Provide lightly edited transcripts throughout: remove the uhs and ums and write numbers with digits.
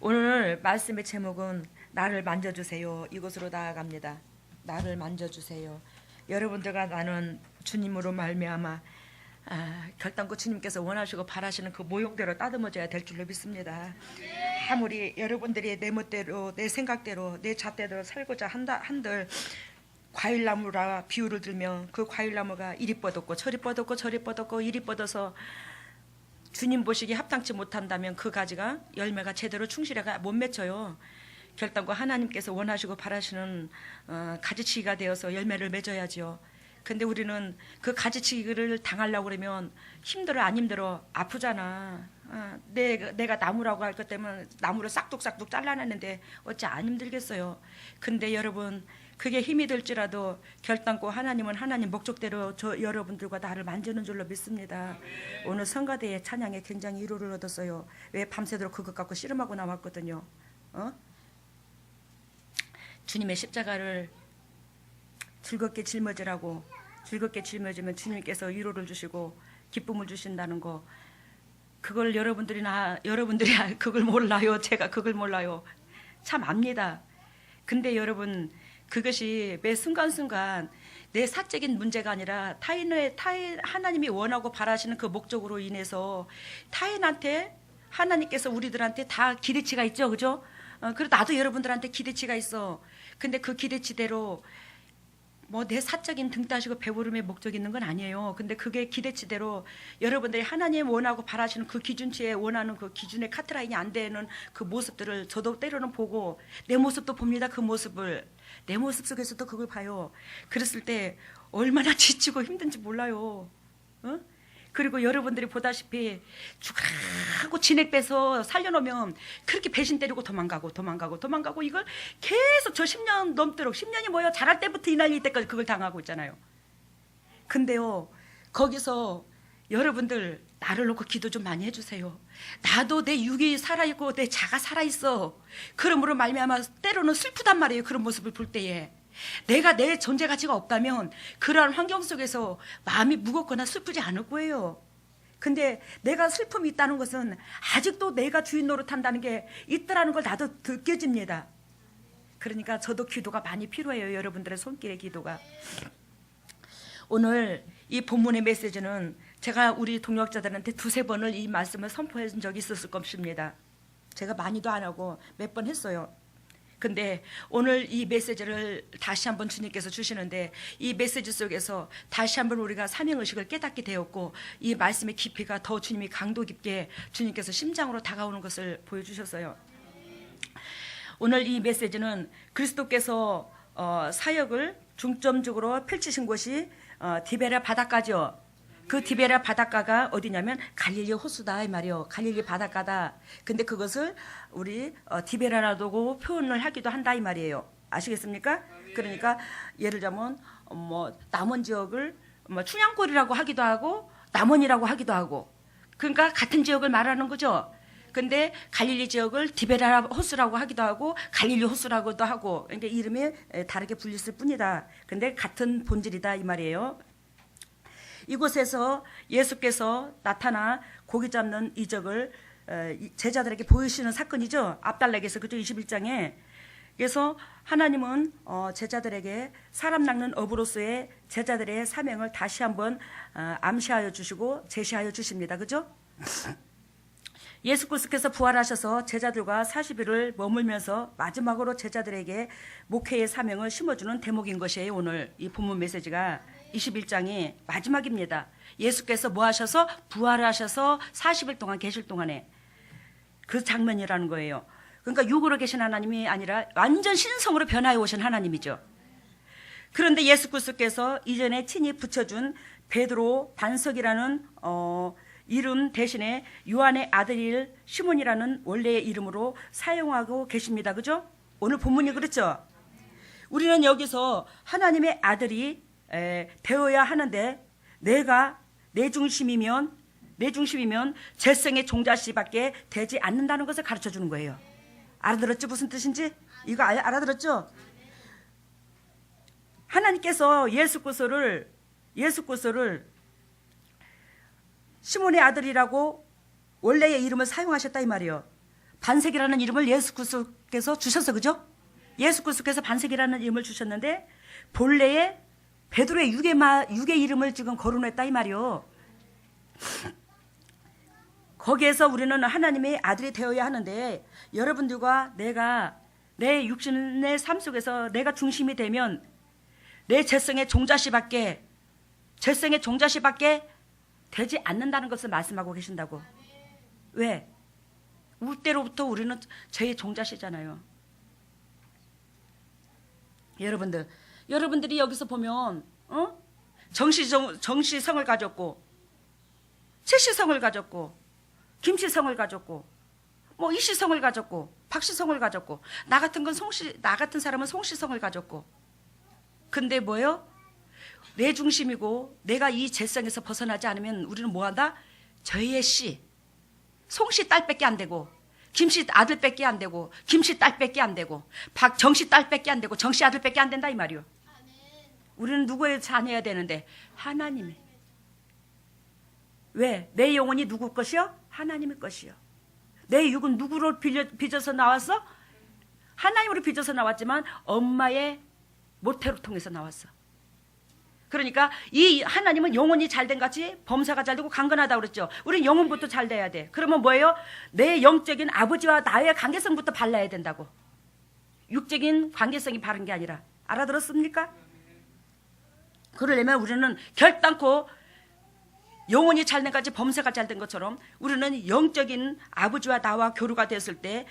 오늘 말씀의 제목은 나를 만져주세요. 이곳으로 나아갑니다. 나를 만져주세요. 여러분들과 나는 주님으로 말미암아 결단코 주님께서 원하시고 바라시는 그 모형대로 따듬어져야 될 줄로 믿습니다. 아무리 여러분들이 내 멋대로 내 생각대로 내 잣대로 살고자 한들 과일나무라 비유를 들면 그 과일나무가 이리 뻗었고 저리 뻗었고 저리 뻗었고 이리 뻗어서 주님 보시기에 합당치 못한다면 그 가지가 열매가 제대로 충실해가 못 맺혀요. 결단과 하나님께서 원하시고 바라시는 가지치기가 되어서 열매를 맺어야지요. 근데 우리는 그 가지치기를 당하려고 그러면 힘들어 안 힘들어 아프잖아. 내가 나무라고 할 것 때문에 나무를 싹둑싹둑 잘라냈는데 어찌 안 힘들겠어요. 근데 여러분 그게 힘이 들지라도 결단코 하나님은 하나님 목적대로 저 여러분들과 나를 만지는 줄로 믿습니다. 오늘 성가대의 찬양에 굉장히 위로를 얻었어요. 왜 밤새도록 그것 갖고 씨름하고 나왔거든요. 주님의 십자가를 즐겁게 짊어지라고, 즐겁게 짊어지면 주님께서 위로를 주시고 기쁨을 주신다는 거, 그걸 여러분들이 그걸 몰라요. 제가 그걸 몰라요. 참 압니다. 근데 여러분 그것이 매 순간순간 내 사적인 문제가 아니라 하나님이 원하고 바라시는 그 목적으로 인해서 타인한테 하나님께서 우리들한테 다 기대치가 있죠, 그죠? 그리고 나도 여러분들한테 기대치가 있어. 근데 그 기대치대로 뭐 내 사적인 등 따시고 배부름의 목적이 있는 건 아니에요. 근데 그게 기대치대로 여러분들이 하나님 원하고 바라시는 그 기준치에 원하는 그 기준의 카트라인이 안 되는 그 모습들을 저도 때로는 보고 내 모습도 봅니다. 그 모습을 내 모습 속에서도 그걸 봐요. 그랬을 때 얼마나 지치고 힘든지 몰라요. 그리고 여러분들이 보다시피 죽으라고 진액돼서 살려놓으면 그렇게 배신 때리고 도망가고 이걸 계속 저 10년 넘도록 10년이 뭐예요? 자랄 때부터 이 나이 때까지 그걸 당하고 있잖아요. 근데요 거기서 여러분들 나를 놓고 기도 좀 많이 해주세요. 나도 내 육이 살아있고 내 자가 살아있어. 그러므로 말미암아 때로는 슬프단 말이에요. 그런 모습을 볼 때에 내가 내 존재 가치가 없다면 그러한 환경 속에서 마음이 무겁거나 슬프지 않을 거예요. 근데 내가 슬픔이 있다는 것은 아직도 내가 주인 노릇한다는 게 있더라는 걸 나도 느껴집니다. 그러니까 저도 기도가 많이 필요해요. 여러분들의 손길의 기도가. 오늘 이 본문의 메시지는 제가 우리 동역자들한테 두세 번을 이 말씀을 선포해 준 적이 있었을 것입니다. 제가 많이도 안 하고 몇 번 했어요. 근데 오늘 이 메시지를 다시 한번 주님께서 주시는데 이 메시지 속에서 다시 한번 우리가 사명의식을 깨닫게 되었고 이 말씀의 깊이가 더 주님이 강도 깊게 주님께서 심장으로 다가오는 것을 보여주셨어요. 오늘 이 메시지는 그리스도께서 사역을 중점적으로 펼치신 곳이 디베랴 바닷가죠. 그 디베랴 바닷가가 어디냐면 갈릴리 호수다 이 말이요. 갈릴리 바닷가다. 근데 그것을 우리 디베랴라고 표현을 하기도 한다 이 말이에요. 아시겠습니까? 그러니까 예를 들자면 뭐 남원 지역을 뭐 춘향골이라고 하기도 하고 남원이라고 하기도 하고 그러니까 같은 지역을 말하는 거죠. 근데 갈릴리 지역을 디베랴 호수라고 하기도 하고 갈릴리 호수라고도 하고 그러니까 이름이 다르게 불렸을 뿐이다. 근데 같은 본질이다 이 말이에요. 이곳에서 예수께서 나타나 고기 잡는 이적을 제자들에게 보이시는 사건이죠. 앞달락에서 그죠 21장에. 그래서 하나님은 제자들에게 사람 낚는 어부로서의 제자들의 사명을 다시 한번 암시하여 주시고 제시하여 주십니다. 그죠? 예수께서 부활하셔서 제자들과 40일을 머물면서 마지막으로 제자들에게 목회의 사명을 심어주는 대목인 것이에요. 오늘 이 본문 메시지가 21장이 마지막입니다. 예수께서 뭐 하셔서 부활하셔서 40일 동안 계실 동안에 그 장면이라는 거예요. 그러니까 육으로 계신 하나님이 아니라 완전 신성으로 변화해 오신 하나님이죠. 그런데 예수 그리스도께서 이전에 친히 붙여준 베드로 반석이라는 이름 대신에 요한의 아들일 시몬이라는 원래의 이름으로 사용하고 계십니다. 그죠? 오늘 본문이 그렇죠? 우리는 여기서 하나님의 아들이 되어야 하는데 내가 내 중심이면 죄성의 종자씨밖에 되지 않는다는 것을 가르쳐 주는 거예요. 알아들었죠? 무슨 뜻인지? 이거 알아들었죠? 하나님께서 예수 그리스도를 시몬의 아들이라고 원래의 이름을 사용하셨다 이 말이에요. 반석이라는 이름을 예수 그리스도께서 주셔서, 그죠? 예수 그리스도께서 반석이라는 이름을 주셨는데 본래의 베드로의 육의 이름을 지금 거론했다 이 말이요. 거기에서 우리는 하나님의 아들이 되어야 하는데, 여러분들과 내가 내 육신의 삶 속에서 내가 중심이 되면 내 죄성의 종자씨밖에 되지 않는다는 것을 말씀하고 계신다고. 왜? 울 때로부터 우리는 죄의 종자씨잖아요. 여러분들이 여기서 보면 정시성을 가졌고, 최시성을 가졌고, 김시성을 가졌고, 뭐 이시성을 가졌고, 박시성을 가졌고, 나 같은 사람은 송시성을 가졌고. 근데 뭐요? 내 중심이고 내가 이 죄성에서 벗어나지 않으면 우리는 뭐한다? 저의 씨, 송씨 딸밖에 안 되고, 김씨 아들밖에 안 되고, 김씨 딸밖에 안 되고, 정씨 딸밖에 안 되고, 정씨 아들밖에 안 된다 이 말이요. 우리는 누구의 자녀야 되는데? 하나님의. 왜? 내 영혼이 누구 것이요? 하나님의 것이요. 내 육은 누구로 빚어서 나왔어? 하나님으로 빚어서 나왔지만 엄마의 모태로 통해서 나왔어. 그러니까 이 하나님은 영혼이 잘된 같이 범사가 잘되고 강건하다고 그랬죠. 우리는 영혼부터 잘 돼야 돼. 그러면 뭐예요? 내 영적인 아버지와 나의 관계성부터 발라야 된다고. 육적인 관계성이 바른 게 아니라. 알아들었습니까? 그러려면 우리는 결단코 영혼이 잘된 같이 범사가 잘된 것처럼 우리는 영적인 아버지와 나와 교류가 됐을 때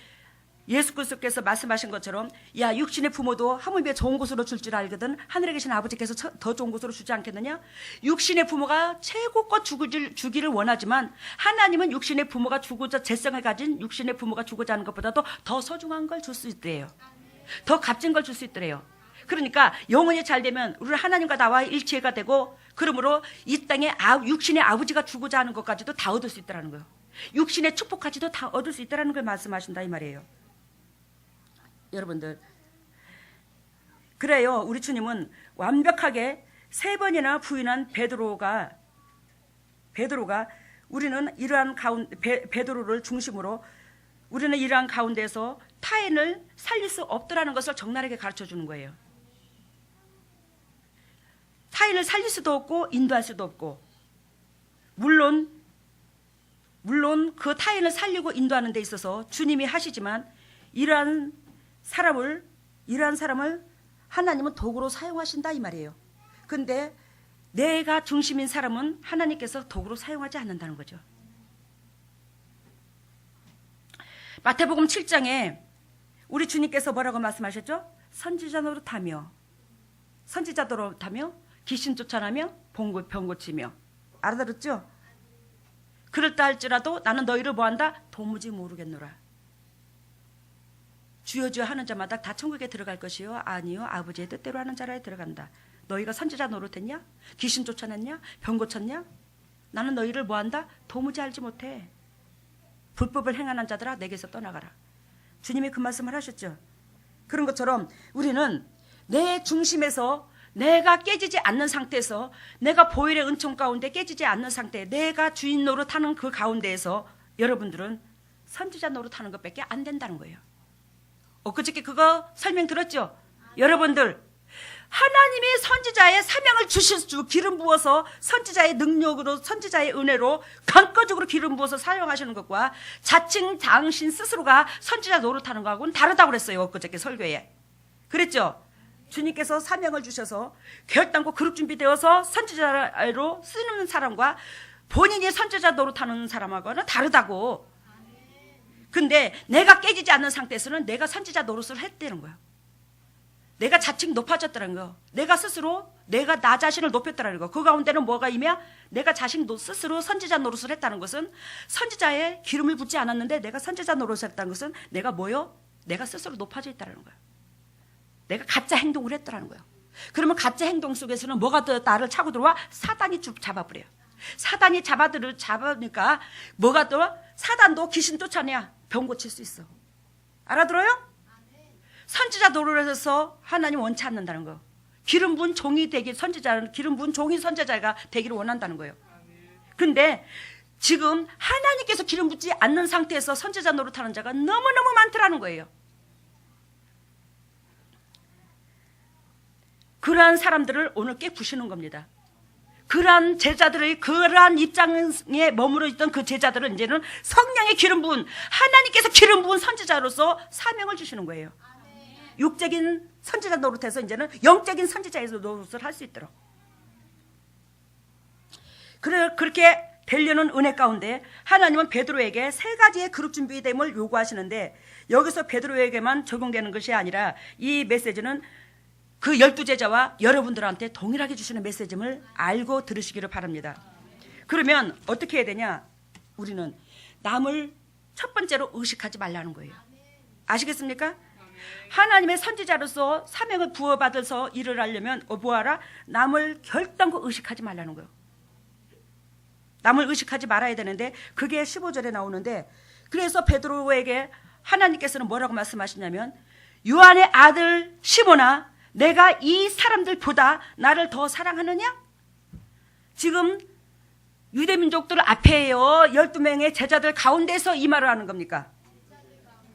예수 그리스도께서 말씀하신 것처럼, 야, 육신의 부모도 하물며 좋은 곳으로 줄 줄 알거든 하늘에 계신 아버지께서 더 좋은 곳으로 주지 않겠느냐? 육신의 부모가 최고껏 주기를 원하지만 하나님은 육신의 부모가 주고자 재성을 가진 육신의 부모가 주고자 하는 것보다도 더 소중한 걸 줄 수 있대요. 더 값진 걸 줄 수 있더래요. 그러니까 영혼이 잘 되면 우리는 하나님과 나와 일체가 되고, 그러므로 이 땅에 육신의 아버지가 주고자 하는 것까지도 다 얻을 수 있다는 거예요. 육신의 축복까지도 다 얻을 수 있다는 걸 말씀하신다 이 말이에요. 여러분들, 그래요. 우리 주님은 완벽하게 3번이나 부인한 베드로가 우리는 이러한 베드로를 중심으로 우리는 이러한 가운데서 타인을 살릴 수 없더라는 것을 적나라하게 가르쳐 주는 거예요. 타인을 살릴 수도 없고 인도할 수도 없고, 물론 그 타인을 살리고 인도하는 데 있어서 주님이 하시지만 이러한 사람을 하나님은 도구로 사용하신다 이 말이에요. 근데 내가 중심인 사람은 하나님께서 도구로 사용하지 않는다는 거죠. 마태복음 7장에 우리 주님께서 뭐라고 말씀하셨죠? 선지자 노릇하며 귀신 쫓아내며 병 고치며. 알아들었죠? 그럴다 할지라도 나는 너희를 뭐한다? 도무지 모르겠노라. 주여 주여 하는 자마다 다 천국에 들어갈 것이요 아니요 아버지의 뜻대로 하는 자라에 들어간다. 너희가 선지자 노릇했냐? 귀신 쫓아냈냐? 병 고쳤냐? 나는 너희를 뭐한다? 도무지 알지 못해. 불법을 행하는 자들아 내게서 떠나가라. 주님이 그 말씀을 하셨죠. 그런 것처럼 우리는 내 중심에서 내가 깨지지 않는 상태에서, 내가 보혈의 은총 가운데 깨지지 않는 상태, 내가 주인 노릇하는 그 가운데에서 여러분들은 선지자 노릇하는 것밖에 안 된다는 거예요. 엊그저께 그거 설명 들었죠? 여러분들, 하나님이 선지자의 사명을 기름 부어서 선지자의 능력으로, 선지자의 은혜로 강권적으로 기름 부어서 사용하시는 것과 자칭 당신 스스로가 선지자 노릇하는 거하고는 다르다고 그랬어요. 엊그저께 설교에 그랬죠? 주님께서 사명을 주셔서 결단코 그룹 준비되어서 선지자로 쓰는 사람과 본인이 선지자 노릇하는 사람하고는 다르다고. 근데 내가 깨지지 않는 상태에서는 내가 선지자 노릇을 했다는 거예요. 내가 자칭 높아졌다는 거, 내가 스스로 내가 나 자신을 높였다는 거. 그 가운데는 뭐가 임해? 내가 자신 스스로 선지자 노릇을 했다는 것은, 선지자의 기름을 붓지 않았는데 내가 선지자 노릇을 했다는 것은 내가 뭐요? 내가 스스로 높아져 있다는 거예요. 내가 가짜 행동을 했다는 거예요. 그러면 가짜 행동 속에서는 뭐가 더 나를 차고 들어와? 사단이 잡아버려요. 사단이 잡으니까 뭐가 더? 사단도 귀신 쫓아내야 병 고칠 수 있어. 알아들어요? 선지자 노릇을 해서 하나님 원치 않는다는 거. 기름 부은 종이 되기, 선지자는 기름 부은 종이 선지자가 되기를 원한다는 거예요. 근데 지금 하나님께서 기름 붓지 않는 상태에서 선지자 노릇하는 자가 너무너무 많더라는 거예요. 그러한 사람들을 오늘 깨부시는 겁니다. 그러한 제자들의 그러한 입장에 머무르 있던 그 제자들은 이제는 성령의 기름 부은, 하나님께서 기름 부은 선지자로서 사명을 주시는 거예요. 육적인 선지자 노릇해서 이제는 영적인 선지자의 노릇을 할 수 있도록. 그렇게 되려는 은혜 가운데 하나님은 베드로에게 3가지의 그룹 준비됨을 요구하시는데, 여기서 베드로에게만 적용되는 것이 아니라 이 메시지는 그 12제자와 여러분들한테 동일하게 주시는 메시지를 알고 들으시기를 바랍니다. 그러면 어떻게 해야 되냐? 우리는 남을 첫 번째로 의식하지 말라는 거예요. 아시겠습니까? 하나님의 선지자로서 사명을 부어받아서 일을 하려면 뭐하라? 남을 결단코 의식하지 말라는 거예요. 남을 의식하지 말아야 되는데, 그게 15절에 나오는데, 그래서 베드로에게 하나님께서는 뭐라고 말씀하시냐면, 요한의 아들 시몬아, 내가 이 사람들보다 나를 더 사랑하느냐? 지금 유대민족들 앞에요, 12명의 제자들 가운데서 이 말을 하는 겁니까?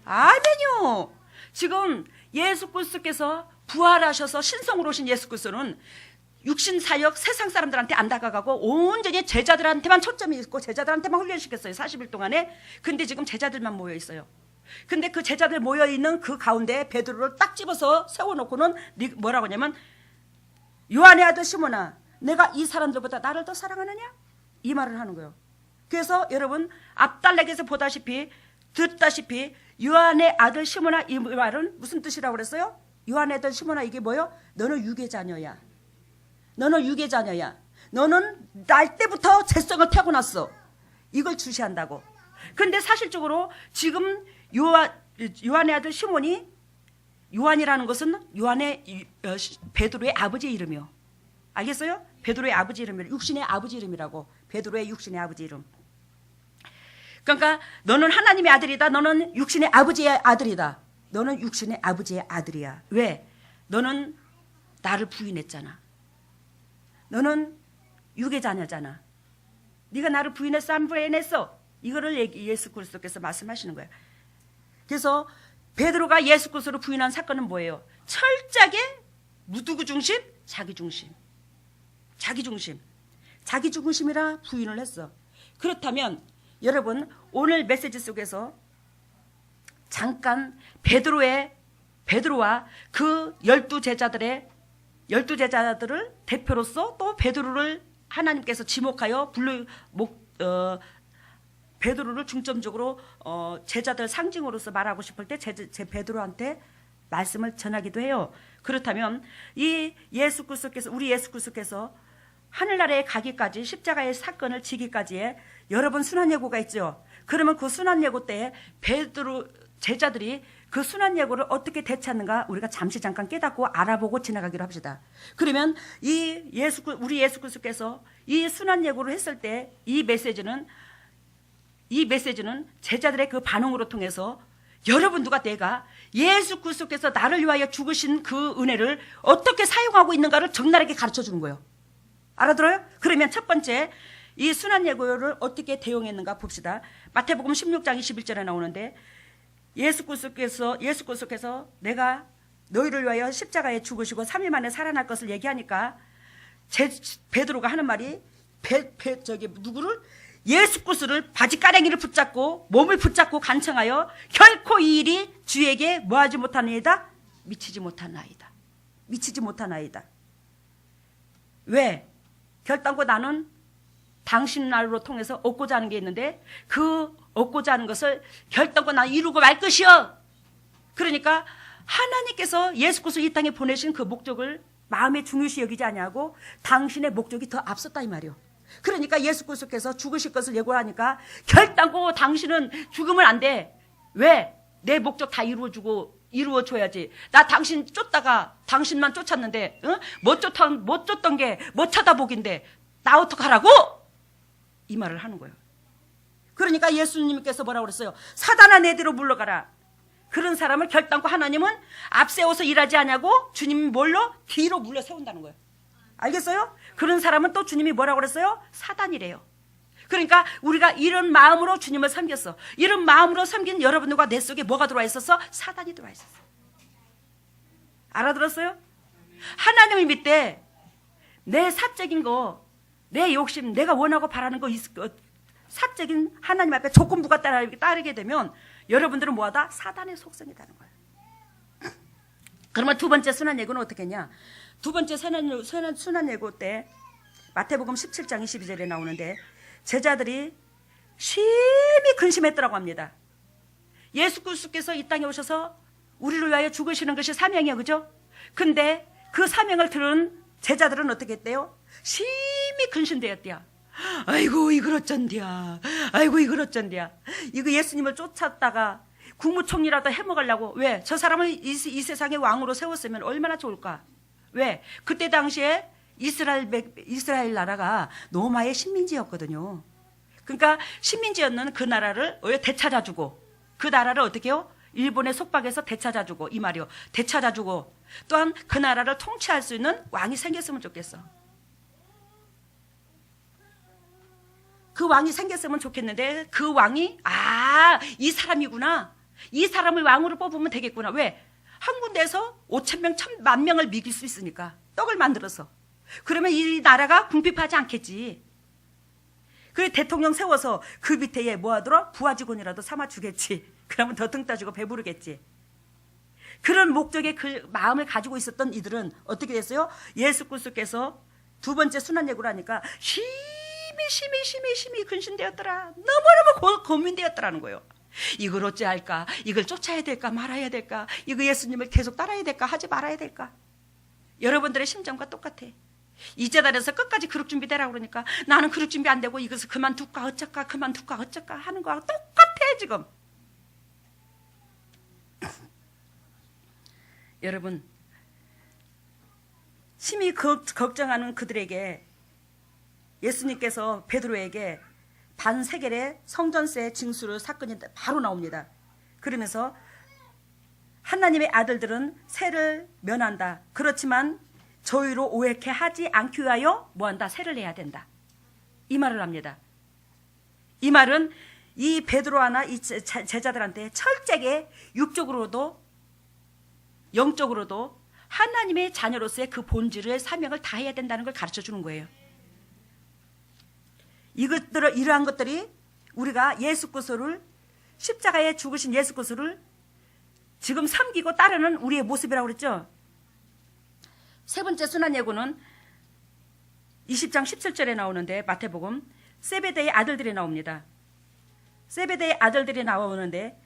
아멘요. 지금 예수 그리스도께서 부활하셔서 신성으로 오신 예수 그리스도는 육신 사역 세상 사람들한테 안 다가가고 온전히 제자들한테만 초점이 있고 제자들한테만 훈련시켰어요, 40일 동안에. 근데 지금 제자들만 모여 있어요. 근데 그 제자들 모여있는 그 가운데 베드로를 딱 집어서 세워놓고는 뭐라고 하냐면, 요한의 아들 시몬아, 내가 이 사람들보다 나를 더 사랑하느냐? 이 말을 하는 거예요. 그래서 여러분 앞달락에서 보다시피 듣다시피 요한의 아들 시몬아, 이 말은 무슨 뜻이라고 그랬어요? 요한의 아들 시몬아, 이게 뭐예요? 너는 유괴자녀야. 너는 유괴자녀야. 너는 날 때부터 죄성을 타고났어. 이걸 주시한다고. 근데 사실적으로 지금 요한의 아들 시몬이, 요한이라는 것은 베드로의 아버지 이름이요. 알겠어요? 베드로의 아버지 이름이요. 육신의 아버지 이름이라고. 베드로의 육신의 아버지 이름. 그러니까 너는 하나님의 아들이다. 너는 육신의 아버지의 아들이다. 너는 육신의 아버지의 아들이야. 왜? 너는 나를 부인했잖아. 너는 유괴자녀잖아. 네가 나를 부인했어, 안 부인했어? 이거를 예수 그리스도께서 말씀하시는 거예요. 그래서 베드로가 예수 그리스도를 부인한 사건은 뭐예요? 철저하게 누구 중심? 자기 중심. 자기 중심. 자기 중심이라 부인을 했어. 그렇다면 여러분 오늘 메시지 속에서 잠깐 베드로와 그 12제자들을 대표로서 또 베드로를 하나님께서 지목하여 베드로를 중점적으로 제자들 상징으로서 말하고 싶을 때 제 베드로한테 말씀을 전하기도 해요. 그렇다면 이 우리 예수 그리스도께서 하늘나라에 가기까지, 십자가의 사건을 지기까지의 여러분 순환예고가 있죠. 그러면 그 순환예고 때에 베드로 제자들이 그 순환예고를 어떻게 대처하는가 우리가 잠깐 깨닫고 알아보고 지나가기로 합시다. 그러면 우리 예수 그리스도께서 이 순환예고를 했을 때 이 메시지는 제자들의 그 반응으로 통해서 여러분들과 내가 예수 그리스도께서 나를 위하여 죽으신 그 은혜를 어떻게 사용하고 있는가를 적나라하게 가르쳐 주는 거예요. 알아들어요? 그러면 첫 번째 이 순환예고를 어떻게 대응했는가 봅시다. 마태복음 16장 21절에 나오는데, 예수 그리스도께서 내가 너희를 위하여 십자가에 죽으시고 3일 만에 살아날 것을 얘기하니까 베드로가 하는 말이 누구를? 예수 그리스도를 바지가랑이를 붙잡고 몸을 붙잡고 간청하여 결코 이 일이 주에게 뭐하지 못하나이다? 미치지 못하나이다. 미치지 못하나이다. 왜? 결단코 나는 당신 날로 통해서 얻고자 하는 게 있는데 그 얻고자 하는 것을 결단코 나는 이루고 말 것이여. 그러니까 하나님께서 예수 그리스도 이 땅에 보내신 그 목적을 마음에 중요시 여기지 아니하고 당신의 목적이 더 앞섰다 이 말이요. 그러니까 예수 그리스도께서 죽으실 것을 예고하니까 결단코 당신은 죽으면 안 돼. 왜? 내 목적 다 이루어줘야지. 나 당신 쫓다가 당신만 쫓았는데 못 쫓던 게 못 쳐다보긴데 나 어떡하라고? 이 말을 하는 거예요. 그러니까 예수님께서 뭐라고 그랬어요? 사단아 내 뒤로 물러가라. 그런 사람을 결단코 하나님은 앞세워서 일하지 않냐고 주님이 뭘로? 뒤로 물러 세운다는 거예요. 알겠어요? 그런 사람은 또 주님이 뭐라고 그랬어요? 사단이래요. 그러니까 우리가 이런 마음으로 주님을 섬겼어. 이런 마음으로 섬긴 여러분들과 내 속에 뭐가 들어와 있었어? 사단이 들어와 있었어. 알아들었어요? 하나님을 믿되 내 사적인 거, 내 욕심, 내가 원하고 바라는 거, 사적인 하나님 앞에 조건부가 따르게 되면 여러분들은 뭐하다? 사단의 속성이 되는 거야. 그러면 두 번째 순환 예고는 어떻게 했냐? 두 번째 순환 예고 때 마태복음 17장 22절에 나오는데 제자들이 심히 근심했더라고 합니다. 예수 그리스도께서 이 땅에 오셔서 우리를 위하여 죽으시는 것이 사명이에요. 그죠? 근데 그 사명을 들은 제자들은 어떻게 했대요? 심히 근심되었대요. 아이고 이걸 어쩐디야. 아이고 이걸 어쩐디야. 이거 예수님을 쫓았다가 국무총리라도 해먹으려고. 왜? 저 사람을 이 세상의 왕으로 세웠으면 얼마나 좋을까. 왜? 그때 당시에 이스라엘 나라가 로마의 식민지였거든요. 그러니까 식민지였는 그 나라를 되찾아주고, 그 나라를 어떻게 해요? 일본의 속박에서 되찾아주고, 이 말이요. 되찾아주고, 또한 그 나라를 통치할 수 있는 왕이 생겼으면 좋겠어. 그 왕이 생겼으면 좋겠는데 그 왕이 이 사람이구나. 이 사람을 왕으로 뽑으면 되겠구나. 왜? 한 군데에서 5,000명, 1,000,000명을 먹일 수 있으니까. 떡을 만들어서. 그러면 이 나라가 궁핍하지 않겠지. 그래 대통령 세워서 그 밑에 뭐 하더라? 부하직원이라도 삼아 주겠지. 그러면 더 등 따주고 배부르겠지. 그런 목적의 그 마음을 가지고 있었던 이들은 어떻게 됐어요? 예수 그리스도께서 두 번째 순환 예고를 하니까 심히 근심되었더라. 너무너무 고민되었더라는 거예요. 이걸 어찌할까? 이걸 쫓아야 될까? 말아야 될까? 이거 예수님을 계속 따라야 될까? 하지 말아야 될까? 여러분들의 심정과 똑같아. 이 재단에서 끝까지 그룹 준비되라고 그러니까 나는 그룹 준비 안 되고 이것을 그만둘까 어쩔까 하는 거하고 똑같아 지금. 여러분, 심히 걱정하는 그들에게 예수님께서 베드로에게 반세겔의 성전세 징수를 사건이 바로 나옵니다. 그러면서 하나님의 아들들은 세를 면한다. 그렇지만 저희로 오해케 하지 않기 위하여 뭐한다? 세를 내야 된다. 이 말을 합니다. 이 말은 이 베드로 하나 이 제자들한테 철저하게 육적으로도 영적으로도 하나님의 자녀로서의 그 본질의 사명을 다해야 된다는 걸 가르쳐 주는 거예요. 이러한 것들이 우리가 예수 그리스도를 십자가에 죽으신 예수 그리스도를 지금 섬기고 따르는 우리의 모습이라고 그랬죠. 세 번째 순환 예고는 20장 17절에 나오는데 마태복음 세베대의 아들들이 나옵니다. 세베대의 아들들이 나오는데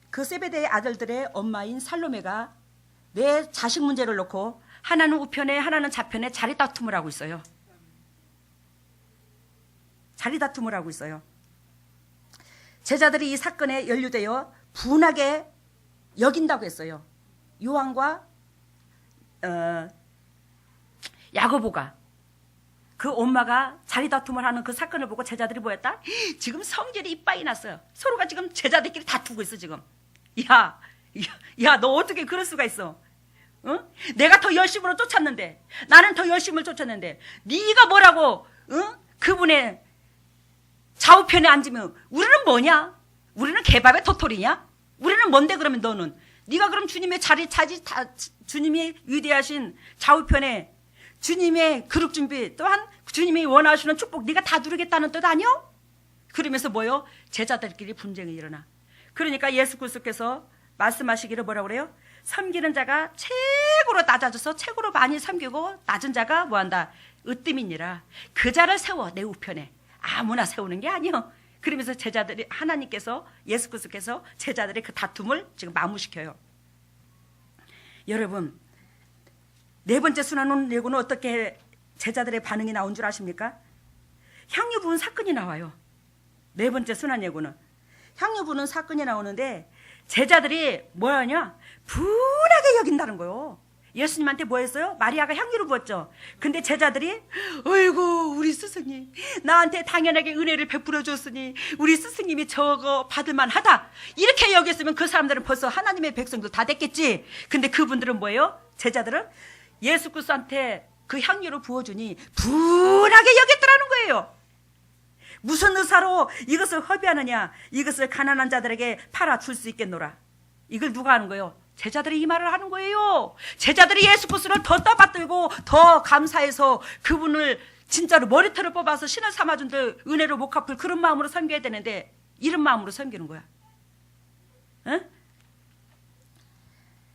그 세베대의 아들들의 엄마인 살로메가 내 자식 문제를 놓고 하나는 우편에 하나는 좌편에 자리 다툼을 하고 있어요. 자리 다툼을 하고 있어요. 제자들이 이 사건에 연루되어 분하게 여긴다고 했어요. 요한과 야고보가 그 엄마가 자리 다툼을 하는 그 사건을 보고 제자들이 뭐였다? 지금 성질이 이빠이 났어요. 서로가 지금 제자들끼리 다투고 있어 지금. 야, 너 어떻게 그럴 수가 있어? 응? 내가 더 열심으로 쫓았는데, 나는 더 열심을 쫓았는데, 네가 뭐라고? 응? 그분의 좌우편에 앉으면 우리는 뭐냐? 우리는 개밥의 도토리냐? 우리는 뭔데 그러면 너는? 네가 그럼 주님의 주님이 위대하신 좌우편에 주님의 그룹 준비 또한 주님이 원하시는 축복 네가 다 누리겠다는 뜻 아니요? 그러면서 뭐요? 제자들끼리 분쟁이 일어나. 그러니까 예수 그리스도께서 말씀하시기를 뭐라고 그래요? 섬기는 자가 최고로 낮아져서 최고로 많이 섬기고 낮은 자가 뭐한다? 으뜸이니라. 그 자를 세워 내 우편에. 아무나 세우는 게 아니요. 그러면서 제자들이 하나님께서 예수 그리스도께서 제자들의 그 다툼을 지금 마무시켜요. 여러분, 네 번째 순환 예고는 어떻게 제자들의 반응이 나온 줄 아십니까? 향유 부은 사건이 나와요. 네 번째 순환 예고는 향유 부는 사건이 나오는데 제자들이 뭐하냐? 분하게 여긴다는 거예요. 예수님한테 뭐 했어요? 마리아가 향유를 부었죠. 근데 제자들이 어이구 우리 스승님 나한테 당연하게 은혜를 베풀어 줬으니 우리 스승님이 저거 받을만 하다 이렇게 여겼으면 그 사람들은 벌써 하나님의 백성들 다 됐겠지. 근데 그분들은 뭐예요? 제자들은 예수 그리스도한테 그 향유를 부어주니 분하게 여겼더라는 거예요. 무슨 의사로 이것을 허비하느냐? 이것을 가난한 자들에게 팔아 줄 수 있겠노라. 이걸 누가 하는 거예요? 제자들이 이 말을 하는 거예요. 제자들이 예수 그리스도를 더 떠받들고 더 감사해서 그분을 진짜로 머리털을 뽑아서 신을 삼아준 들 은혜로 못 갚을 그런 마음으로 섬겨야 되는데 이런 마음으로 섬기는 거야. 응?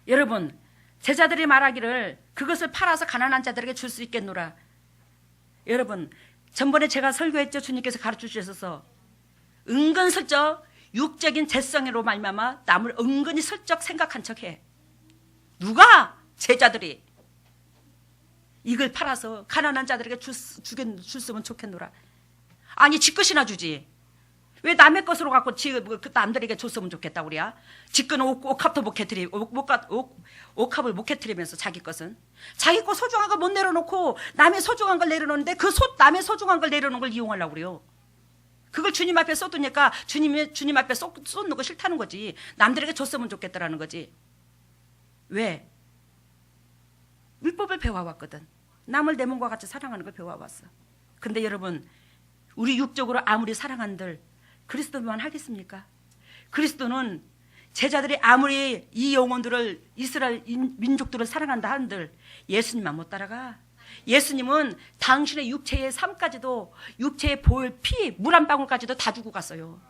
여러분, 제자들이 말하기를 그것을 팔아서 가난한 자들에게 줄 수 있겠노라. 여러분, 전번에 제가 설교했죠. 주님께서 가르쳐 주셔서 은근슬쩍 육적인 재성으로 말미암아 남을 은근히 슬쩍 생각한 척해. 누가? 제자들이. 이걸 팔아서 가난한 자들에게 줬으면 좋겠노라. 아니, 지 것이나 주지. 왜 남의 것으로 갖고 남들에게 줬으면 좋겠다 그래야? 지 거는 옥합도 못 캐트리, 옥합을 못 캐트리면서 자기 것은. 자기 거 소중한 걸 못 내려놓고 남의 소중한 걸 내려놓는데 남의 소중한 걸 내려놓은 걸 이용하려고 그래요. 그걸 주님 앞에 쏟으니까 주님 앞에 쏟는 거 싫다는 거지. 남들에게 줬으면 좋겠다라는 거지. 왜? 율법을 배워왔거든. 남을 내 몸과 같이 사랑하는 걸 배워왔어. 근데 여러분, 우리 육적으로 아무리 사랑한들 그리스도만 하겠습니까? 그리스도는 제자들이 아무리 이 영혼들을 이스라엘 민족들을 사랑한다 한들 예수님만 못 따라가. 예수님은 당신의 육체의 삶까지도, 육체의 보혈, 피, 물 한 방울까지도 다 주고 갔어요.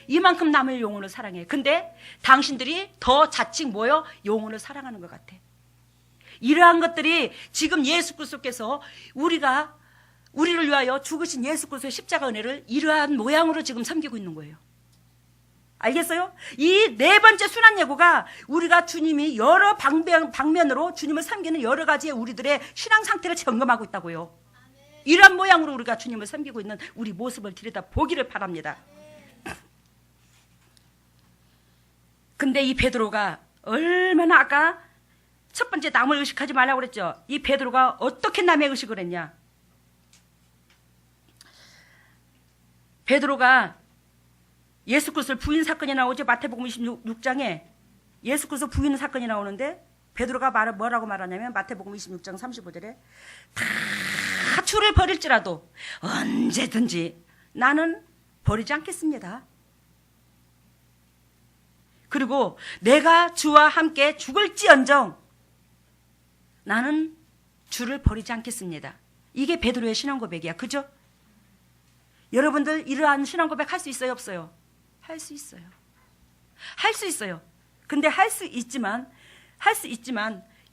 이만큼 남의 영혼을 사랑해. 근데 당신들이 더 자칫 뭐요? 영혼을 사랑하는 것 같아. 이러한 것들이 지금 예수 그리스도께서 우리를 위하여 죽으신 예수 그리스도의 십자가 은혜를 이러한 모양으로 지금 섬기고 있는 거예요. 알겠어요? 이 네 번째 순환 예고가 우리가 주님이 여러 방면으로 주님을 섬기는 여러 가지의 우리들의 신앙 상태를 점검하고 있다고요. 이러한 모양으로 우리가 주님을 섬기고 있는 우리 모습을 들여다 보기를 바랍니다. 근데 이 베드로가 얼마나 아까 첫 번째 남을 의식하지 말라고 그랬죠. 이 베드로가 어떻게 남의 의식을 했냐. 베드로가 예수 그리스도 부인 사건이 나오죠. 마태복음 26장에 예수 그리스도 부인 사건이 나오는데 베드로가 뭐라고 말하냐면 마태복음 26장 35절에 다 주를 버릴지라도 언제든지 나는 버리지 않겠습니다. 그리고 내가 주와 함께 죽을지언정 나는 주를 버리지 않겠습니다. 이게 베드로의 신앙 고백이야. 그죠? 여러분들 이러한 신앙 고백 할 수 있어요? 없어요? 할 수 있어요. 할 수 있어요. 근데 할 수 있지만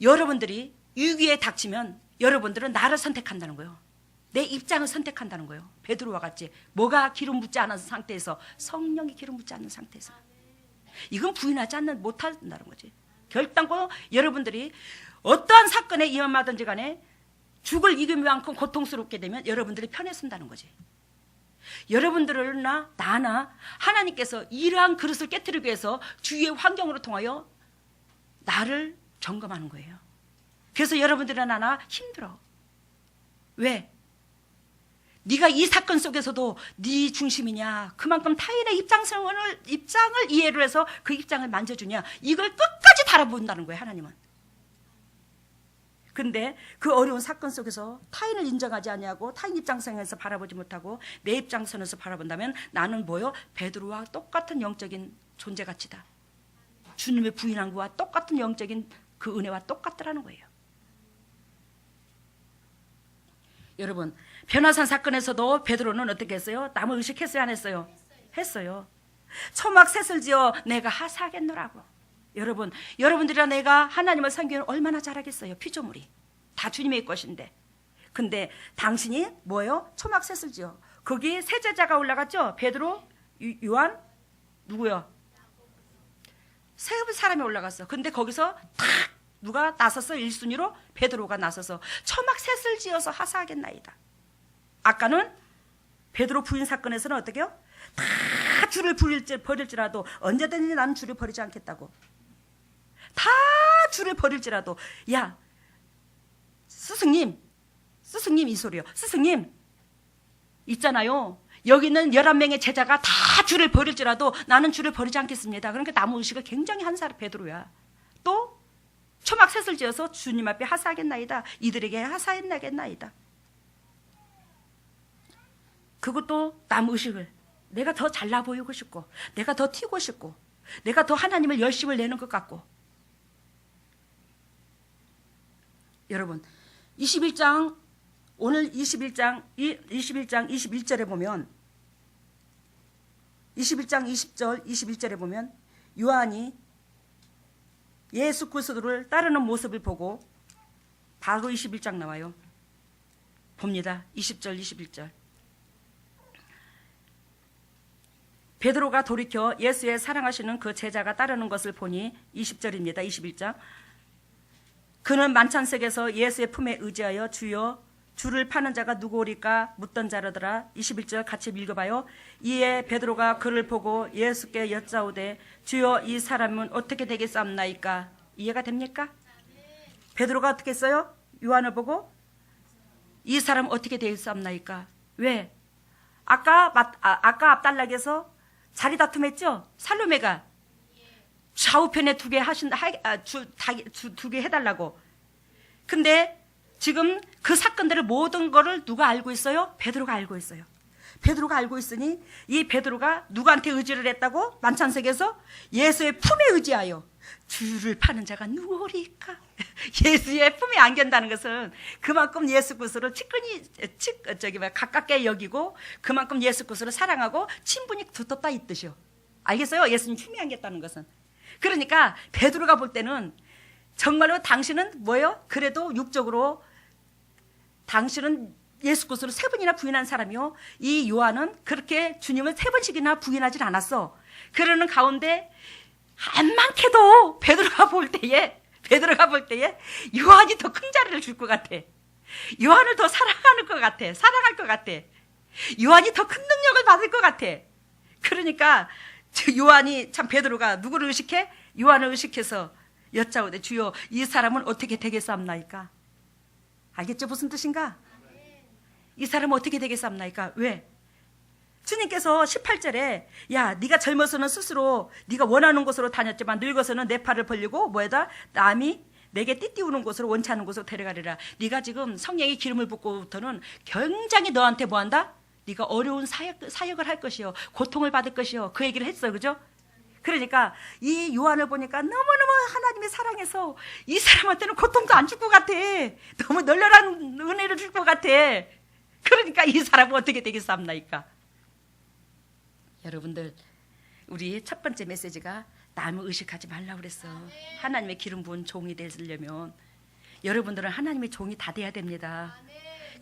여러분들이 위기에 닥치면 여러분들은 나를 선택한다는 거예요. 내 입장을 선택한다는 거예요. 베드로와 같이 뭐가 기름 붓지 않은 상태에서, 성령이 기름 붓지 않는 상태에서 이건 부인하지 못한다는 거지. 결단코 여러분들이 어떠한 사건에 위험하든지 간에 죽을 이기만큼 고통스럽게 되면 여러분들이 편에 선다는 거지. 여러분들나 나나 하나님께서 이러한 그릇을 깨트리기 위해서 주위의 환경으로 통하여 나를 점검하는 거예요. 그래서 여러분들이나 나나 힘들어. 왜? 네가 이 사건 속에서도 네 중심이냐, 그만큼 타인의 입장을 이해를 해서 그 입장을 만져주냐, 이걸 끝까지 바라본다는 거예요. 하나님은. 근데 그 어려운 사건 속에서 타인을 인정하지 아니하고 타인 입장선에서 바라보지 못하고 내 입장선에서 바라본다면 나는 뭐요? 베드로와 똑같은 영적인 존재 가치다. 주님의 부인한 것과 똑같은 영적인 그 은혜와 똑같더라는 거예요. 여러분, 변화산 사건에서도 베드로는 어떻게 했어요? 남을 의식했어요? 안 했어요? 했어요. 초막 셋을 지어 내가 하사하겠노라고. 여러분들이랑 내가 하나님을 섬기면 얼마나 잘하겠어요? 피조물이 다 주님의 것인데. 근데 당신이 뭐예요? 초막 셋을 지어. 거기 세 제자가 올라갔죠? 베드로, 요한, 누구요? 세 사람이 올라갔어. 근데 거기서 탁 누가 나섰어? 1순위로 베드로가 나서서 초막 셋을 지어서 하사하겠나이다. 아까는 베드로 부인 사건에서는 어떻게 해요? 다 주를 버릴지라도 언제든지 나는 주를 버리지 않겠다고. 다 주를 버릴지라도, 야 스승님 이 소리요. 스승님 있잖아요. 여기 있는 11명의 제자가 다 주를 버릴지라도 나는 주를 버리지 않겠습니다. 그러니까 나무 의식을 굉장히 한 사람 베드로야. 또 초막 셋을 지어서 주님 앞에 하사하겠나이다. 이들에게 하사했나겠나이다. 그것도 남 의식을 내가 더 잘나 보이고 싶고 내가 더 튀고 싶고 내가 더 하나님을 열심을 내는 것 같고. 여러분 21장 오늘 21장 21절에 보면 21장 20절 21절에 보면 요한이 예수 그리스도를 따르는 모습을 보고 바로 21장 나와요. 봅니다. 20절 21절. 베드로가 돌이켜 예수의 사랑하시는 그 제자가 따르는 것을 보니 20절입니다. 21장. 그는 만찬석에서 예수의 품에 의지하여 주여 주를 파는 자가 누구오리까 묻던 자라더라. 21절 같이 읽어봐요. 이에 베드로가 그를 보고 예수께 여짜오되 주여 이 사람은 어떻게 되겠사옵나이까. 이해가 됩니까? 베드로가 어떻게 했어요? 요한을 보고 이 사람 어떻게 되겠사옵나이까. 왜? 아까 앞달락에서 자리 다툼했죠? 살로메가 좌우편에 두 개 해달라고. 근데 지금 그 사건들을 모든 거를 누가 알고 있어요? 베드로가 알고 있어요. 베드로가 알고 있으니 이 베드로가 누구한테 의지를 했다고? 만찬석에서 예수의 품에 의지하여 주를 파는 자가 누구리까? 예수의 품에 안긴다는 것은 그만큼 예수 그리스도를 가깝게 여기고 그만큼 예수 그리스도를 사랑하고 친분이 두텁다 이 뜻이요. 알겠어요? 예수님 품에 안겼다는 것은. 그러니까 베드로가 볼 때는 정말로 당신은 뭐예요? 그래도 육적으로 당신은 예수 그리스도를 3번이나 부인한 사람이요. 이 요한은 그렇게 주님을 3번씩이나 부인하지 않았어. 그러는 가운데 안 많게도 베드로가 볼 때에 요한이 더 큰 자리를 줄 것 같아. 요한을 더 사랑하는 것 같아. 사랑할 것 같아. 요한이 더 큰 능력을 받을 것 같아. 그러니까 요한이 참 베드로가 누구를 의식해? 요한을 의식해서 여짜오되 주여 이 사람은 어떻게 되겠사옵나이까. 알겠죠? 무슨 뜻인가? 이 사람은 어떻게 되겠사옵나이까. 왜? 주님께서 18절에 야 네가 젊어서는 스스로 네가 원하는 곳으로 다녔지만 늙어서는 내 팔을 벌리고 뭐에다 남이 내게 띠띠우는 곳으로 원치 않는 곳으로 데려가리라. 네가 지금 성령의 기름을 붓고부터는 굉장히 너한테 뭐한다? 네가 어려운 사역을 할 것이요 고통을 받을 것이요 그 얘기를 했어. 그죠? 그러니까 이 요한을 보니까 너무너무 하나님의 사랑해서 이 사람한테는 고통도 안 줄 것 같아. 너무 널널한 은혜를 줄 것 같아. 그러니까 이 사람은 어떻게 되겠사옵나이까. 여러분들 우리 첫 번째 메시지가 남을 의식하지 말라고 그랬어. 하나님의 기름 부은 종이 되려면 여러분들은 하나님의 종이 다 돼야 됩니다.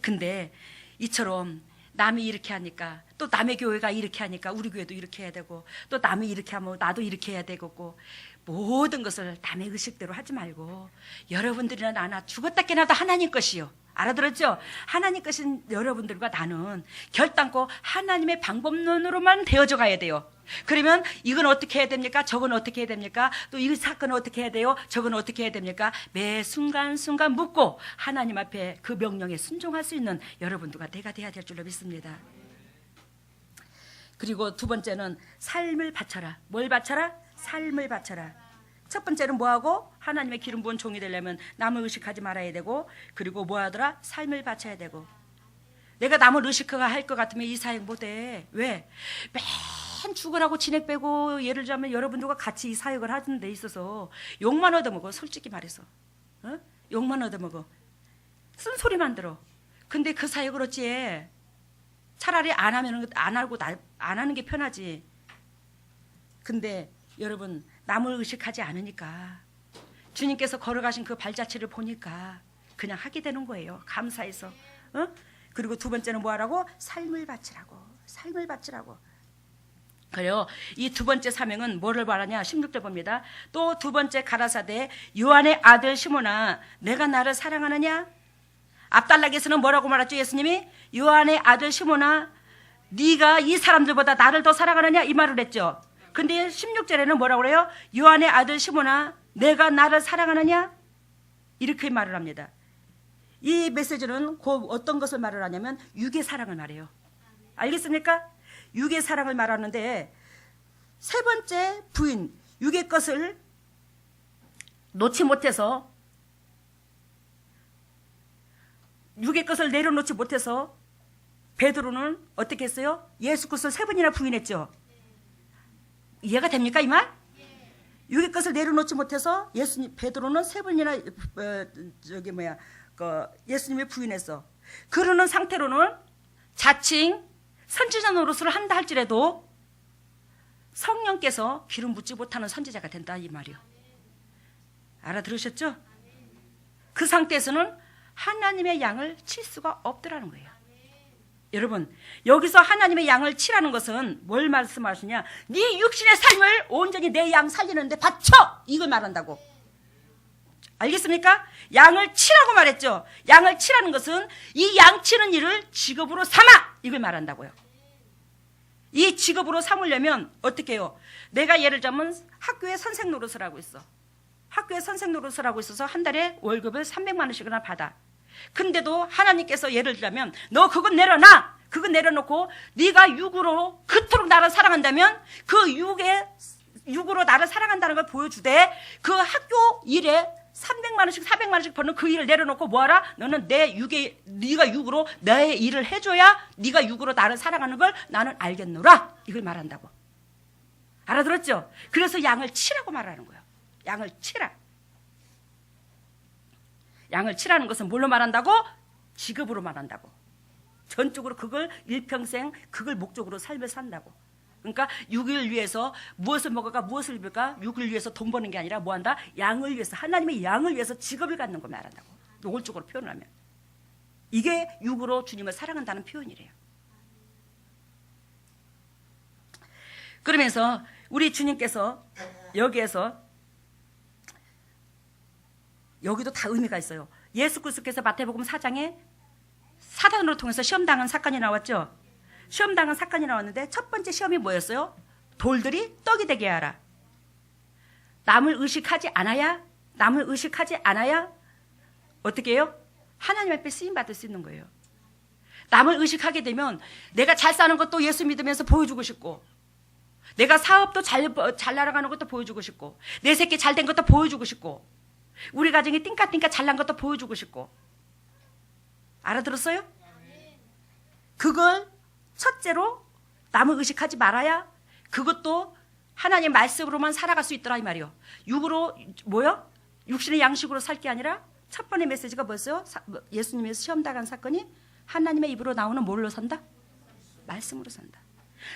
근데 이처럼 남이 이렇게 하니까 또 남의 교회가 이렇게 하니까 우리 교회도 이렇게 해야 되고 또 남이 이렇게 하면 나도 이렇게 해야 되고 모든 것을 남의 의식대로 하지 말고 여러분들이나 나나 죽었다 깨나도 하나님 것이요. 알아들었죠? 하나님 것인 여러분들과 나는 결단코 하나님의 방법론으로만 되어져 가야 돼요. 그러면 이건 어떻게 해야 됩니까? 저건 어떻게 해야 됩니까? 또 이 사건은 어떻게 해야 돼요? 저건 어떻게 해야 됩니까? 매 순간순간 묻고 하나님 앞에 그 명령에 순종할 수 있는 여러분들과 내가 돼야 될 줄로 믿습니다. 그리고 두 번째는 삶을 바쳐라. 뭘 바쳐라? 삶을 바쳐라. 첫 번째는 뭐하고? 하나님의 기름 부은 종이 되려면 남을 의식하지 말아야 되고 그리고 뭐하더라? 삶을 바쳐야 되고. 내가 남을 의식할 것 같으면 이 사역 못해. 왜? 맨 죽으라고 진액 빼고 예를 들자면 여러분들과 같이 이 사역을 하는 데 있어서 욕만 얻어먹어. 솔직히 말해서 욕만 얻어먹어. 쓴소리만 들어. 근데 그 사역을 어찌해? 차라리 안 하는 게 편하지. 근데 여러분 남을 의식하지 않으니까 주님께서 걸어가신 그 발자취를 보니까 그냥 하게 되는 거예요. 감사해서. 그리고 두 번째는 뭐하라고? 삶을 바치라고. 삶을 바치라고. 그래요. 이 두 번째 사명은 뭐를 말하냐? 16절 봅니다. 또 두 번째 가라사대 요한의 아들 시몬아 내가 나를 사랑하느냐? 앞달락에서는 뭐라고 말했죠? 예수님이 요한의 아들 시몬아 네가 이 사람들보다 나를 더 사랑하느냐? 이 말을 했죠. 근데 16절에는 뭐라고 그래요? 요한의 아들 시몬아 내가 나를 사랑하느냐? 이렇게 말을 합니다. 이 메시지는 곧 어떤 것을 말을 하냐면 육의 사랑을 말해요. 알겠습니까? 육의 사랑을 말하는데 세 번째 부인 육의 것을 놓지 못해서 육의 것을 내려놓지 못해서 베드로는 어떻게 했어요? 예수 그리스도를 3번이나 부인했죠. 이해가 됩니까 이 말? 육의 것을 내려놓지 못해서 베드로는 3번이나 예수님을 부인했어. 그러는 상태로는 자칭 선지자 노릇을 한다 할지라도 성령께서 기름 붓지 못하는 선지자가 된다 이 말이요. 알아들으셨죠? 그 상태에서는 하나님의 양을 칠 수가 없더라는 거예요. 여러분, 여기서 하나님의 양을 치라는 것은 뭘 말씀하시냐? 네 육신의 삶을 온전히 내 양 살리는데 바쳐! 이걸 말한다고. 알겠습니까? 양을 치라고 말했죠. 양을 치라는 것은 이 양 치는 일을 직업으로 삼아! 이걸 말한다고요. 이 직업으로 삼으려면 어떻게 해요? 내가 예를 들면 학교에 선생 노릇을 하고 있어. 학교에 선생 노릇을 하고 있어서 한 달에 월급을 300만 원씩이나 받아. 근데도 하나님께서 예를 들자면 너 그건 내려놔. 그건 내려놓고 네가 육으로 그토록 나를 사랑한다면 그 육으로 나를 사랑한다는 걸 보여주되 그 학교 일에 300만 원씩 400만 원씩 버는 그 일을 내려놓고 뭐하라? 너는 네가 육으로 내 일을 해줘야 네가 육으로 나를 사랑하는 걸 나는 알겠노라. 이걸 말한다고. 알아들었죠? 그래서 양을 치라고 말하는 거예요. 양을 치라. 양을 치라는 것은 뭘로 말한다고? 직업으로 말한다고. 전적으로 그걸 일평생 그걸 목적으로 삶을 산다고. 그러니까 육을 위해서 무엇을 먹을까 무엇을 입을까 육을 위해서 돈 버는 게 아니라 뭐한다? 양을 위해서 하나님의 양을 위해서 직업을 갖는 거 말한다고. 노골적으로 표현을 하면. 이게 육으로 주님을 사랑한다는 표현이래요. 그러면서 우리 주님께서 여기에서 여기도 다 의미가 있어요. 예수 그리스도께서 마태복음 4장에 사단으로 통해서 시험당한 사건이 나왔죠. 시험당한 사건이 나왔는데 첫 번째 시험이 뭐였어요? 돌들이 떡이 되게 하라. 남을 의식하지 않아야 어떻게 해요? 하나님 앞에 쓰임받을 수 있는 거예요. 남을 의식하게 되면 내가 잘 사는 것도 예수 믿으면서 보여주고 싶고 내가 사업도 잘 날아가는 것도 보여주고 싶고 내 새끼 잘 된 것도 보여주고 싶고 우리 가정이 띵까띵까 잘난 것도 보여주고 싶고. 알아들었어요? 그걸 첫째로 남을 의식하지 말아야 그것도 하나님 말씀으로만 살아갈 수 있더라 이 말이요. 육으로 뭐요? 육신의 양식으로 살 게 아니라 첫 번째 메시지가 뭐였어요? 예수님에서 시험당한 사건이 하나님의 입으로 나오는 뭘로 산다? 말씀으로 산다.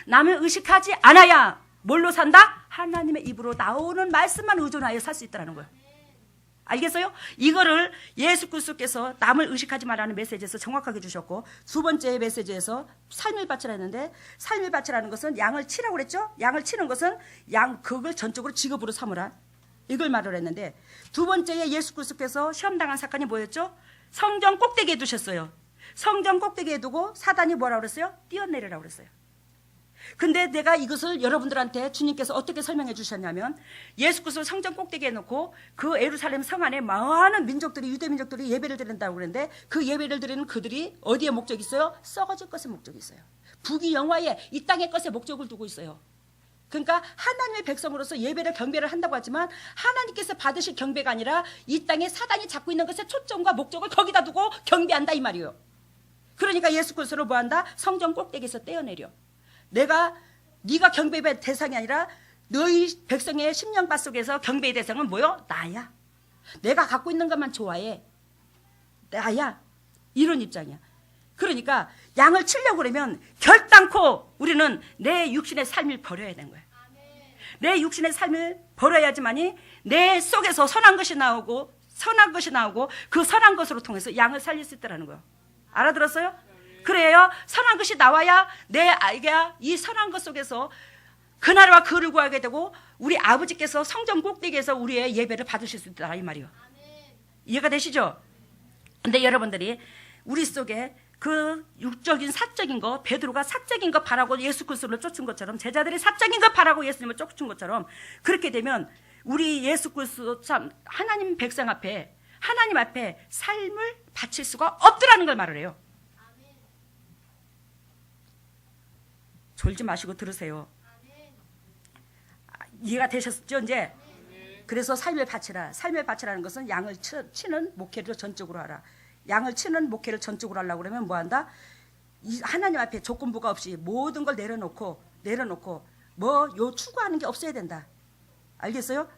남을 의식하지 않아야 뭘로 산다? 하나님의 입으로 나오는 말씀만 의존하여 살 수 있다는 거예요. 알겠어요? 이거를 예수 그리스도께서 남을 의식하지 말라는 메시지에서 정확하게 주셨고 두 번째 메시지에서 삶을 바치라 했는데 삶을 바치라는 것은 양을 치라고 그랬죠? 양을 치는 것은 그걸 전적으로 직업으로 삼으라. 이걸 말을 했는데 두 번째에 예수 그리스도께서 시험당한 사건이 뭐였죠? 성전 꼭대기에 두셨어요. 성전 꼭대기에 두고 사단이 뭐라고 그랬어요? 뛰어내리라고 그랬어요. 근데 내가 이것을 여러분들한테 주님께서 어떻게 설명해 주셨냐면 예수 그리스도 성전 꼭대기에 놓고 그 예루살렘 성 안에 많은 민족들이 유대 민족들이 예배를 드린다고 그러는데 그 예배를 드리는 그들이 어디에 목적이 있어요? 썩어질 것에 목적이 있어요. 부귀 영화에 이 땅의 것에 목적을 두고 있어요. 그러니까 하나님의 백성으로서 예배를 경배를 한다고 하지만 하나님께서 받으실 경배가 아니라 이 땅에 사단이 잡고 있는 것에 초점과 목적을 거기다 두고 경배한다 이 말이에요. 그러니까 예수 그리스도를 뭐한다? 성전 꼭대기에서 떼어내려. 네가 경배의 대상이 아니라 너희 백성의 심령밭 속에서 경배의 대상은 뭐요? 나야. 내가 갖고 있는 것만 좋아해. 나야. 이런 입장이야. 그러니까 양을 치려고 그러면 결단코 우리는 내 육신의 삶을 버려야 되는 거야. 내 육신의 삶을 버려야지만이 내 속에서 선한 것이 나오고 그 선한 것으로 통해서 양을 살릴 수 있다는 거예요. 알아들었어요? 그래요. 선한 것이 나와야 내 아이가 이 선한 것 속에서 그날과 그를 구하게 되고 우리 아버지께서 성전 꼭대기에서 우리의 예배를 받으실 수 있다 이 말이요. 이해가 되시죠? 근데 여러분들이 우리 속에 그 육적인 사적인 거 베드로가 사적인 거 바라고 예수 그리스도를 쫓은 것처럼 제자들이 사적인 거 바라고 예수님을 쫓은 것처럼 그렇게 되면 우리 예수 그리스도 참 하나님 백성 앞에 하나님 앞에 삶을 바칠 수가 없더라는 걸 말을 해요. 졸지 마시고 들으세요. 이해가 되셨죠 이제? 그래서 삶을 바치라. 삶을 바치라는 것은 양을 치는 목회를 전적으로 하라. 양을 치는 목회를 전적으로 하려고 그러면 뭐한다? 하나님 앞에 조건부가 없이 모든 걸 내려놓고 뭐 추구하는 게 없어야 된다. 알겠어요?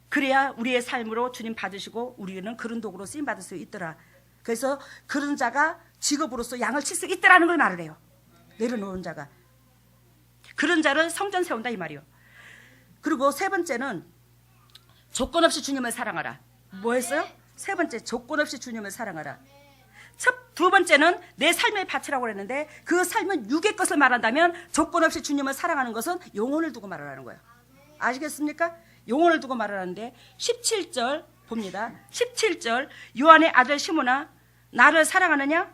그래야 우리의 삶으로 주님 받으시고 우리는 그런 도구로 쓰임 받을 수 있더라. 그래서 그런 자가 직업으로서 양을 칠 수 있더라는 걸 말을 해요. 내려놓은 자가. 그런 자를 성전 세운다 이 말이요. 그리고 세 번째는 조건 없이 주님을 사랑하라. 뭐 했어요? 세 번째, 조건 없이 주님을 사랑하라. 두 번째는 내 삶의 바치라고 그랬는데 그 삶은 육의 것을 말한다면 조건 없이 주님을 사랑하는 것은 영혼을 두고 말하라는 거예요. 아시겠습니까? 영혼을 두고 말하는데 17절 봅니다. 17절 요한의 아들 시몬아 나를 사랑하느냐?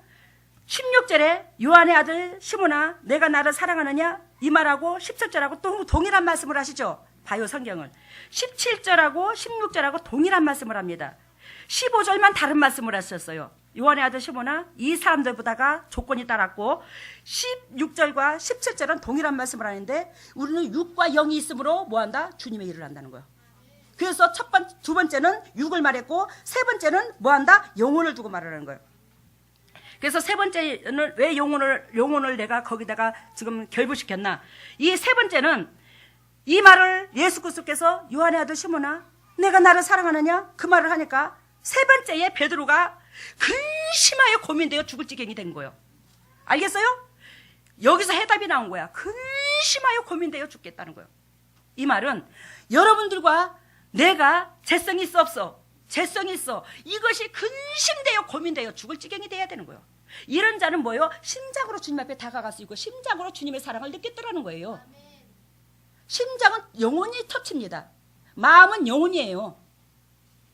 16절에 요한의 아들 시몬아 내가 나를 사랑하느냐? 이 말하고 17절하고 또 동일한 말씀을 하시죠. 봐요 성경을. 17절하고 16절하고 동일한 말씀을 합니다. 15절만 다른 말씀을 하셨어요. 요한의 아들 시몬아 이 사람들보다가 조건이 따랐고 16절과 17절은 동일한 말씀을 하는데 우리는 육과 영이 있으므로 뭐한다? 주님의 일을 한다는 거예요. 그래서 두 번째는 육을 말했고 세 번째는 뭐한다? 영혼을 두고 말하는 거예요. 그래서 세 번째는 왜 영혼을 내가 거기다가 지금 결부시켰나? 이 세 번째는 이 말을 예수 그리스도께서 요한의 아들 시몬아 내가 나를 사랑하느냐? 그 말을 하니까 세 번째에 베드로가 근심하여 고민되어 죽을 지경이 된 거예요. 알겠어요? 여기서 해답이 나온 거야. 근심하여 고민되어 죽겠다는 거예요. 이 말은 여러분들과 내가 재성이 있어 없어? 재성이 있어. 이것이 근심되어 고민되어 죽을 지경이 돼야 되는 거예요. 이런 자는 뭐예요? 심장으로 주님 앞에 다가갈 수 있고 심장으로 주님의 사랑을 느꼈더라는 거예요. 심장은 영혼이 터칩니다. 마음은 영혼이에요.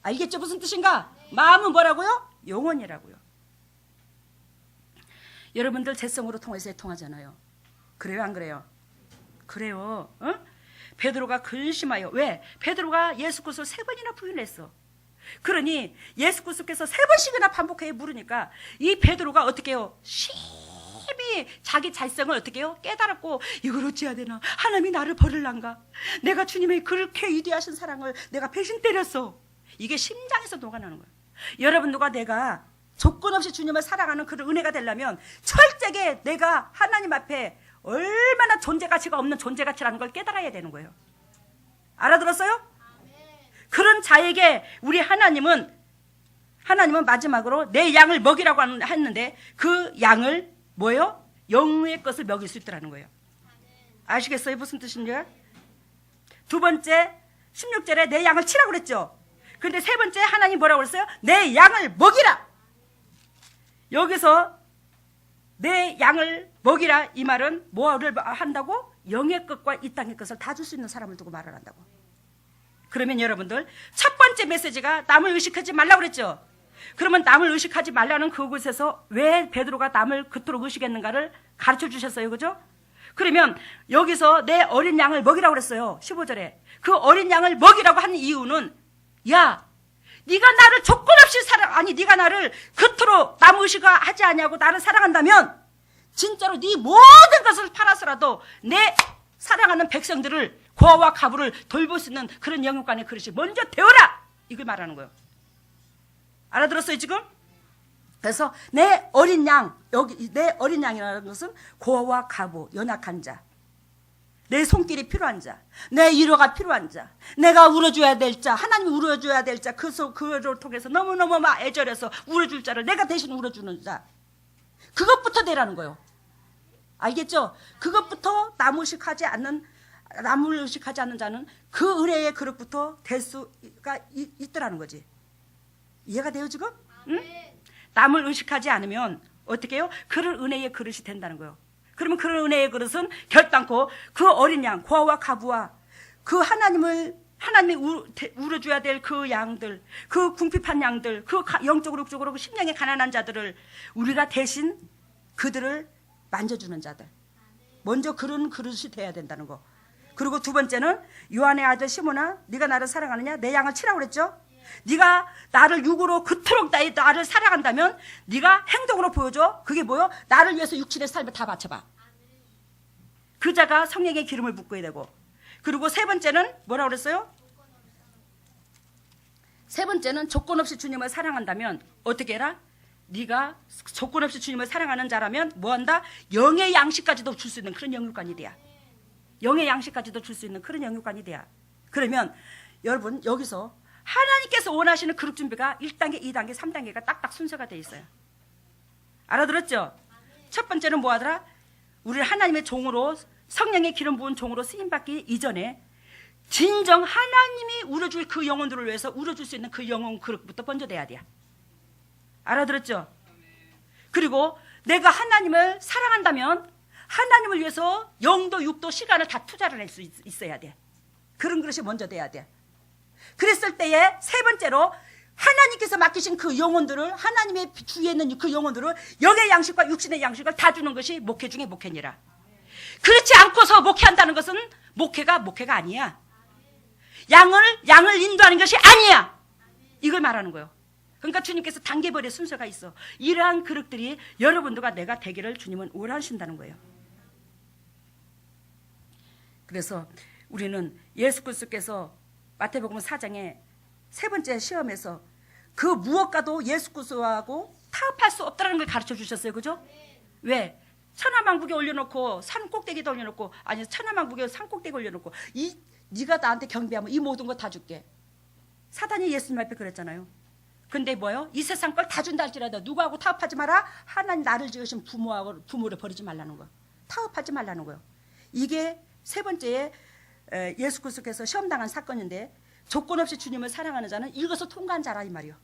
알겠죠? 무슨 뜻인가? 마음은 뭐라고요? 영혼이라고요. 여러분들 재성으로 통해서 통하잖아요. 그래요 안 그래요? 그래요. 어? 베드로가 근심하여. 왜? 베드로가 예수 그리스도를 3번이나 부인했어. 그러니 예수 그리스도께서 3번씩이나 반복해 물으니까 이 베드로가 어떻게 해요? 심히 자기 자성을 어떻게 해요? 깨달았고 이걸 어찌해야 되나? 하나님이 나를 버릴란가? 내가 주님의 그렇게 위대하신 사랑을 내가 배신 때렸어. 이게 심장에서 녹아나는 거예요. 여러분들과 내가 조건 없이 주님을 사랑하는 그런 은혜가 되려면 철저하게 내가 하나님 앞에 얼마나 존재가치가 없는 존재가치라는 걸 깨달아야 되는 거예요. 알아들었어요? 그런 자에게 우리 하나님은 마지막으로 내 양을 먹이라고 했는데 그 양을 뭐예요? 영의 것을 먹일 수 있더라는 거예요. 아시겠어요? 무슨 뜻인지? 두 번째 16절에 내 양을 치라고 그랬죠. 그런데 세 번째 하나님 뭐라고 그랬어요? 내 양을 먹이라. 여기서 내 양을 먹이라 이 말은 뭐를 한다고? 영의 것과 이 땅의 것을 다 줄 수 있는 사람을 두고 말을 한다고. 그러면 여러분들 첫 번째 메시지가 남을 의식하지 말라고 그랬죠. 그러면 남을 의식하지 말라는 그곳에서 왜 베드로가 남을 그토록 의식했는가를 가르쳐 주셨어요. 그죠? 그러면 여기서 내 어린 양을 먹이라고 그랬어요. 15절에. 그 어린 양을 먹이라고 한 이유는 야 네가 나를 조건 없이 네가 나를 그토록 남 의식하지 않냐고 나를 사랑한다면 진짜로 네 모든 것을 팔아서라도 내 사랑하는 백성들을 고아와 가부를 돌볼 수 있는 그런 영육간의 그릇이 먼저 되어라 이걸 말하는 거예요. 알아들었어요 지금? 그래서 내 어린 양, 여기 내 어린 양이라는 것은 고아와 가부, 연약한 자, 내 손길이 필요한 자, 내 위로가 필요한 자, 내가 울어줘야 될 자, 하나님이 울어줘야 될 자, 그를 통해서 너무너무 애절해서 울어줄 자를 내가 대신 울어주는 자, 그것부터 되라는 거예요. 알겠죠? 그것부터 남을 의식하지 않는 자는 그 은혜의 그릇부터 될 수가 있더라는 거지. 이해가 돼요 지금? 응? 남을 의식하지 않으면 어떻게 해요? 그런 은혜의 그릇이 된다는 거예요. 그러면 그런 은혜의 그릇은 결단코 그 어린 양, 고아와 가부와 그 하나님이 울어줘야 될 그 양들, 그 궁핍한 양들, 그 영적으로 육적으로 그 심령이 가난한 자들을 우리가 대신 그들을 만져주는 자들. 먼저 그런 그릇이 돼야 된다는 거. 그리고 두 번째는 요한의 아들 시몬아 네가 나를 사랑하느냐? 내 양을 치라고 그랬죠. 네가 나를 육으로 그토록 나를 사랑한다면 네가 행동으로 보여줘. 그게 뭐요? 나를 위해서 육신의 삶을 다 바쳐봐. 그 자가 성령의 기름을 붓고야 되고. 그리고 세 번째는 뭐라고 그랬어요? 세 번째는 조건 없이 주님을 사랑한다면 어떻게 해라? 네가 조건 없이 주님을 사랑하는 자라면 뭐한다? 영의 양식까지도 줄 수 있는 그런 영육간이 돼야. 영의 양식까지도 줄 수 있는 그런 영육간이 돼야. 그러면 여러분 여기서 하나님께서 원하시는 그릇 준비가 1단계, 2단계, 3단계가 딱딱 순서가 돼 있어요. 알아들었죠? 첫 번째는 뭐 하더라? 우리를 하나님의 종으로 성령의 기름 부은 종으로 쓰임받기 이전에 진정 하나님이 우려줄 그 영혼들을 위해서 우려줄 수 있는 그 영혼 그릇부터 먼저 돼야 돼요. 알아들었죠? 그리고 내가 하나님을 사랑한다면 하나님을 위해서 영도 육도 시간을 다 투자를 할 수 있어야 돼. 그런 그릇이 먼저 돼야 돼. 그랬을 때에 세 번째로 하나님께서 맡기신 그 영혼들을 하나님의 주위에 있는 그 영혼들을 영의 양식과 육신의 양식을 다 주는 것이 목회 중에 목회니라. 그렇지 않고서 목회한다는 것은 목회가 아니야. 양을 인도하는 것이 아니야. 이걸 말하는 거예요. 그러니까 주님께서 단계별의 순서가 있어. 이러한 그릇들이 여러분들과 내가 되기를 주님은 원하신다는 거예요. 그래서 우리는 예수 그리스도께서 마태복음 4장에 세 번째 시험에서 그 무엇과도 예수 그리스도하고 타협할 수 없다는 걸 가르쳐 주셨어요. 그죠? 왜? 천하만국에 올려놓고 산 꼭대기에 올려놓고 아니 천하만국에 산 꼭대기에 올려놓고 네가 나한테 경배하면 이 모든 거 다 줄게. 사단이 예수님 앞에 그랬잖아요. 근데 뭐요? 이 세상 걸 다 준다 할지라도 누구하고 타협하지 마라. 하나님 나를 지으신 부모를 버리지 말라는 거. 타협하지 말라는 거요. 이게 세 번째에 예수 그리스도께서 시험당한 사건인데 조건 없이 주님을 사랑하는 자는 이것을 통과한 자라 이 말이요.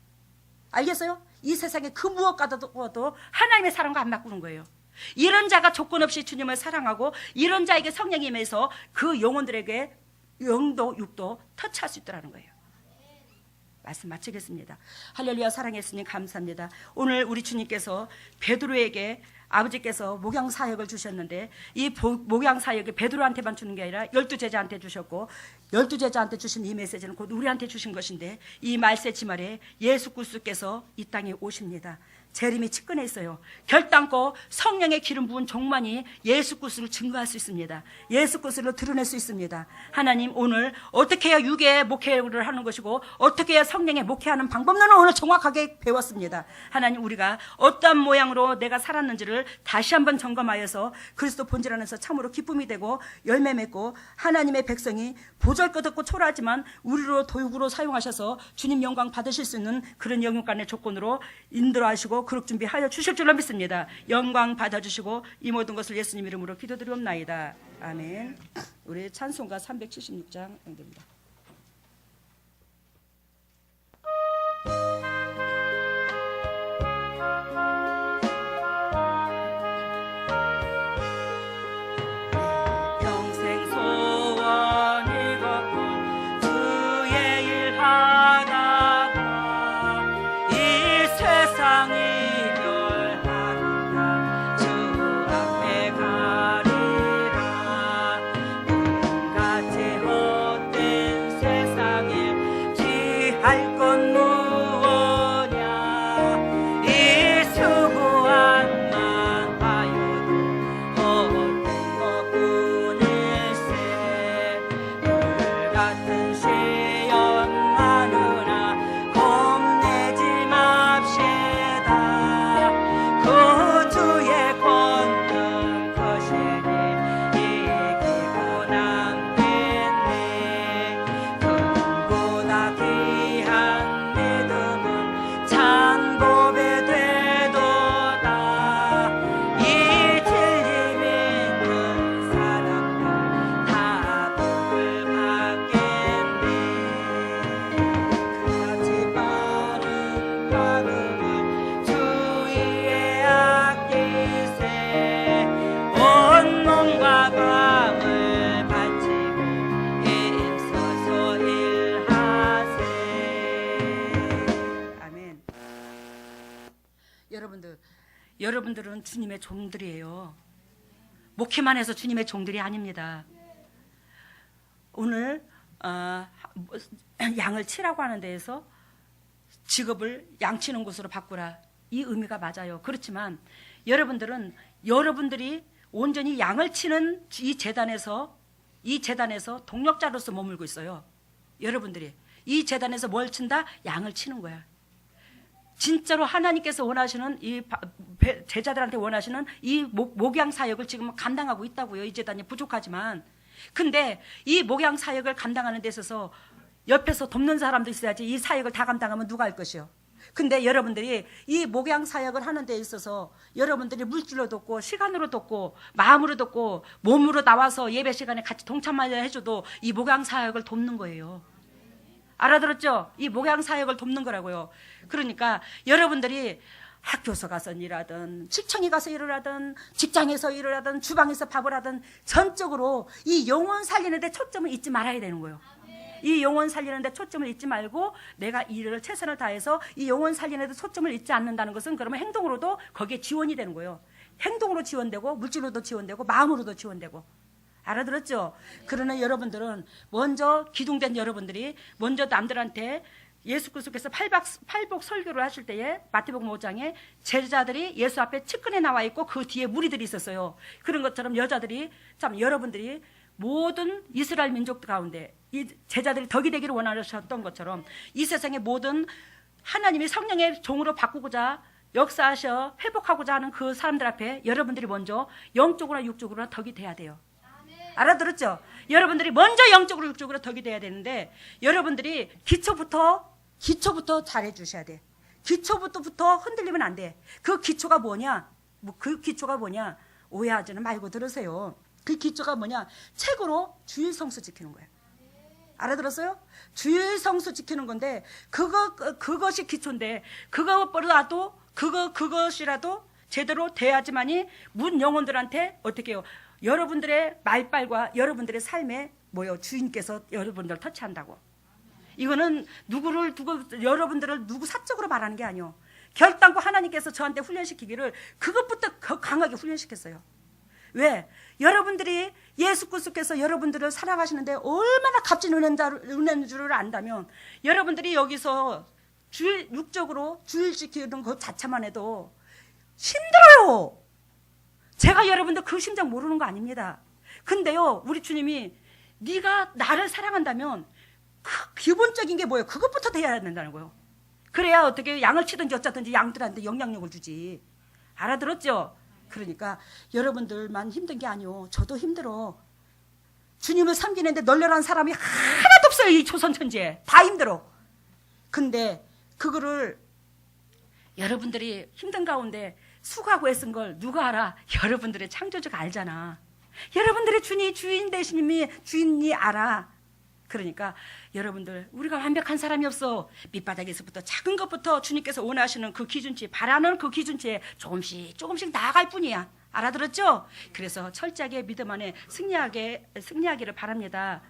알겠어요? 이 세상에 그 무엇과도 하나님의 사랑과 안 바꾸는 거예요. 이런 자가 조건 없이 주님을 사랑하고 이런 자에게 성령이 임해서 그 영혼들에게 영도 육도 터치할 수 있더라는 거예요. 말씀 마치겠습니다. 할렐루야. 사랑했으니 감사합니다. 오늘 우리 주님께서 베드로에게 아버지께서 목양 사역을 주셨는데 이 목양 사역이 베드로한테만 주는 게 아니라 12제자한테 주셨고 12제자한테 주신 이 메시지는 곧 우리한테 주신 것인데 이 말세지 말에 예수 그리스도께서 이 땅에 오십니다. 재림이 측근해 있어요. 결단코 성령의 기름 부은 종만이 예수 그리스도를 증거할 수 있습니다. 예수 그리스도를 드러낼 수 있습니다. 하나님 오늘 어떻게 해야 육의 목회를 하는 것이고 어떻게 해야 성령의 목회하는 방법론을 오늘 정확하게 배웠습니다. 하나님 우리가 어떤 모양으로 내가 살았는지를 다시 한번 점검하여서 그리스도 본질 안에서 참으로 기쁨이 되고 열매 맺고 하나님의 백성이 보잘것없고 초라하지만 우리로 도육으로 사용하셔서 주님 영광 받으실 수 있는 그런 영육간의 조건으로 인도하시고 그룹 준비하여 주실 줄로 믿습니다. 영광 받아주시고 이 모든 것을 예수님 이름으로 기도드리옵나이다. 아멘. 우리 찬송가 376장 연결입니다. 여러분들은 주님의 종들이에요. 목회만 해서 주님의 종들이 아닙니다. 오늘 양을 치라고 하는 데에서 직업을 양치는 곳으로 바꾸라. 이 의미가 맞아요. 그렇지만 여러분들이 온전히 양을 치는 이 재단에서 동력자로서 머물고 있어요. 여러분들이 이 재단에서 뭘 친다? 양을 치는 거야. 진짜로 하나님께서 원하시는 이 제자들한테 원하시는 이 목양 사역을 지금 감당하고 있다고요. 이 재단이 부족하지만. 근데 이 목양 사역을 감당하는 데 있어서 옆에서 돕는 사람도 있어야지 이 사역을 다 감당하면 누가 할 것이요. 근데 여러분들이 이 목양 사역을 하는 데 있어서 여러분들이 물질로 돕고 시간으로 돕고 마음으로 돕고 몸으로 나와서 예배 시간에 같이 동참만 해줘도 이 목양 사역을 돕는 거예요. 알아들었죠? 이 목양 사역을 돕는 거라고요. 그러니까 여러분들이 학교에서 가서 일하든 시청에 가서 일을 하든 직장에서 일을 하든 주방에서 밥을 하든 전적으로 이 영혼 살리는 데 초점을 잊지 말아야 되는 거예요. 이 영혼 살리는 데 초점을 잊지 말고 내가 일을 최선을 다해서 이 영혼 살리는 데 초점을 잊지 않는다는 것은 그러면 행동으로도 거기에 지원이 되는 거예요. 행동으로 지원되고 물질로도 지원되고 마음으로도 지원되고. 알아들었죠? 그러나 여러분들은 먼저 기둥된 여러분들이 먼저 남들한테 예수 그리스도께서 팔복 설교를 하실 때에 마태복음 5장에 제자들이 예수 앞에 측근에 나와 있고 그 뒤에 무리들이 있었어요. 그런 것처럼 여러분들이 모든 이스라엘 민족 가운데 이 제자들이 덕이 되기를 원하셨던 것처럼 이 세상의 모든 하나님이 성령의 종으로 바꾸고자 역사하셔 회복하고자 하는 그 사람들 앞에 여러분들이 먼저 영적으로나 육적으로나 덕이 돼야 돼요. 알아들었죠? 여러분들이 먼저 영적으로 육적으로 덕이 돼야 되는데 여러분들이 기초부터 잘해 주셔야 돼. 기초부터 흔들리면 안 돼. 그 기초가 뭐냐? 오해하지는 말고 들으세요. 그 기초가 뭐냐? 책으로 주일 성수 지키는 거예요. 알아들었어요? 주일 성수 지키는 건데 그것이 기초인데 그것이라도 제대로 돼야지만이 문 영혼들한테 어떻게 해요? 여러분들의 말빨과 여러분들의 삶에 주인께서 여러분들을 터치한다고. 이거는 여러분들을 누구 사적으로 말하는 게 아니요. 결단코 하나님께서 저한테 훈련시키기를 그것부터 강하게 훈련시켰어요. 왜? 여러분들이 예수 그리스도께서 여러분들을 사랑하시는데 얼마나 값진 은혜인 줄을 안다면 여러분들이 여기서 육적으로 주일 지키는 것 자체만 해도 힘들어요. 제가 여러분들 그 심정 모르는 거 아닙니다. 근데요, 우리 주님이 네가 나를 사랑한다면 그 기본적인 게 뭐예요? 그것부터 돼야 된다는 거예요. 그래야 어떻게 양을 치든지 어쩌든지 양들한테 영향력을 주지. 알아들었죠? 그러니까 여러분들만 힘든 게 아니오. 저도 힘들어. 주님을 섬기는데 널널한 사람이 하나도 없어요. 이 조선천지에. 다 힘들어. 근데 그거를 여러분들이 힘든 가운데 수고하고 애쓴 걸 누가 알아? 여러분들의 창조주가 알잖아. 여러분들의 주인 되시님이 주인이 알아. 그러니까 여러분들 우리가 완벽한 사람이 없어. 밑바닥에서부터 작은 것부터 주님께서 원하시는 그 기준치, 바라는 그 기준치에 조금씩 나아갈 뿐이야. 알아들었죠? 그래서 철저하게 믿음 안에 승리하기를 바랍니다.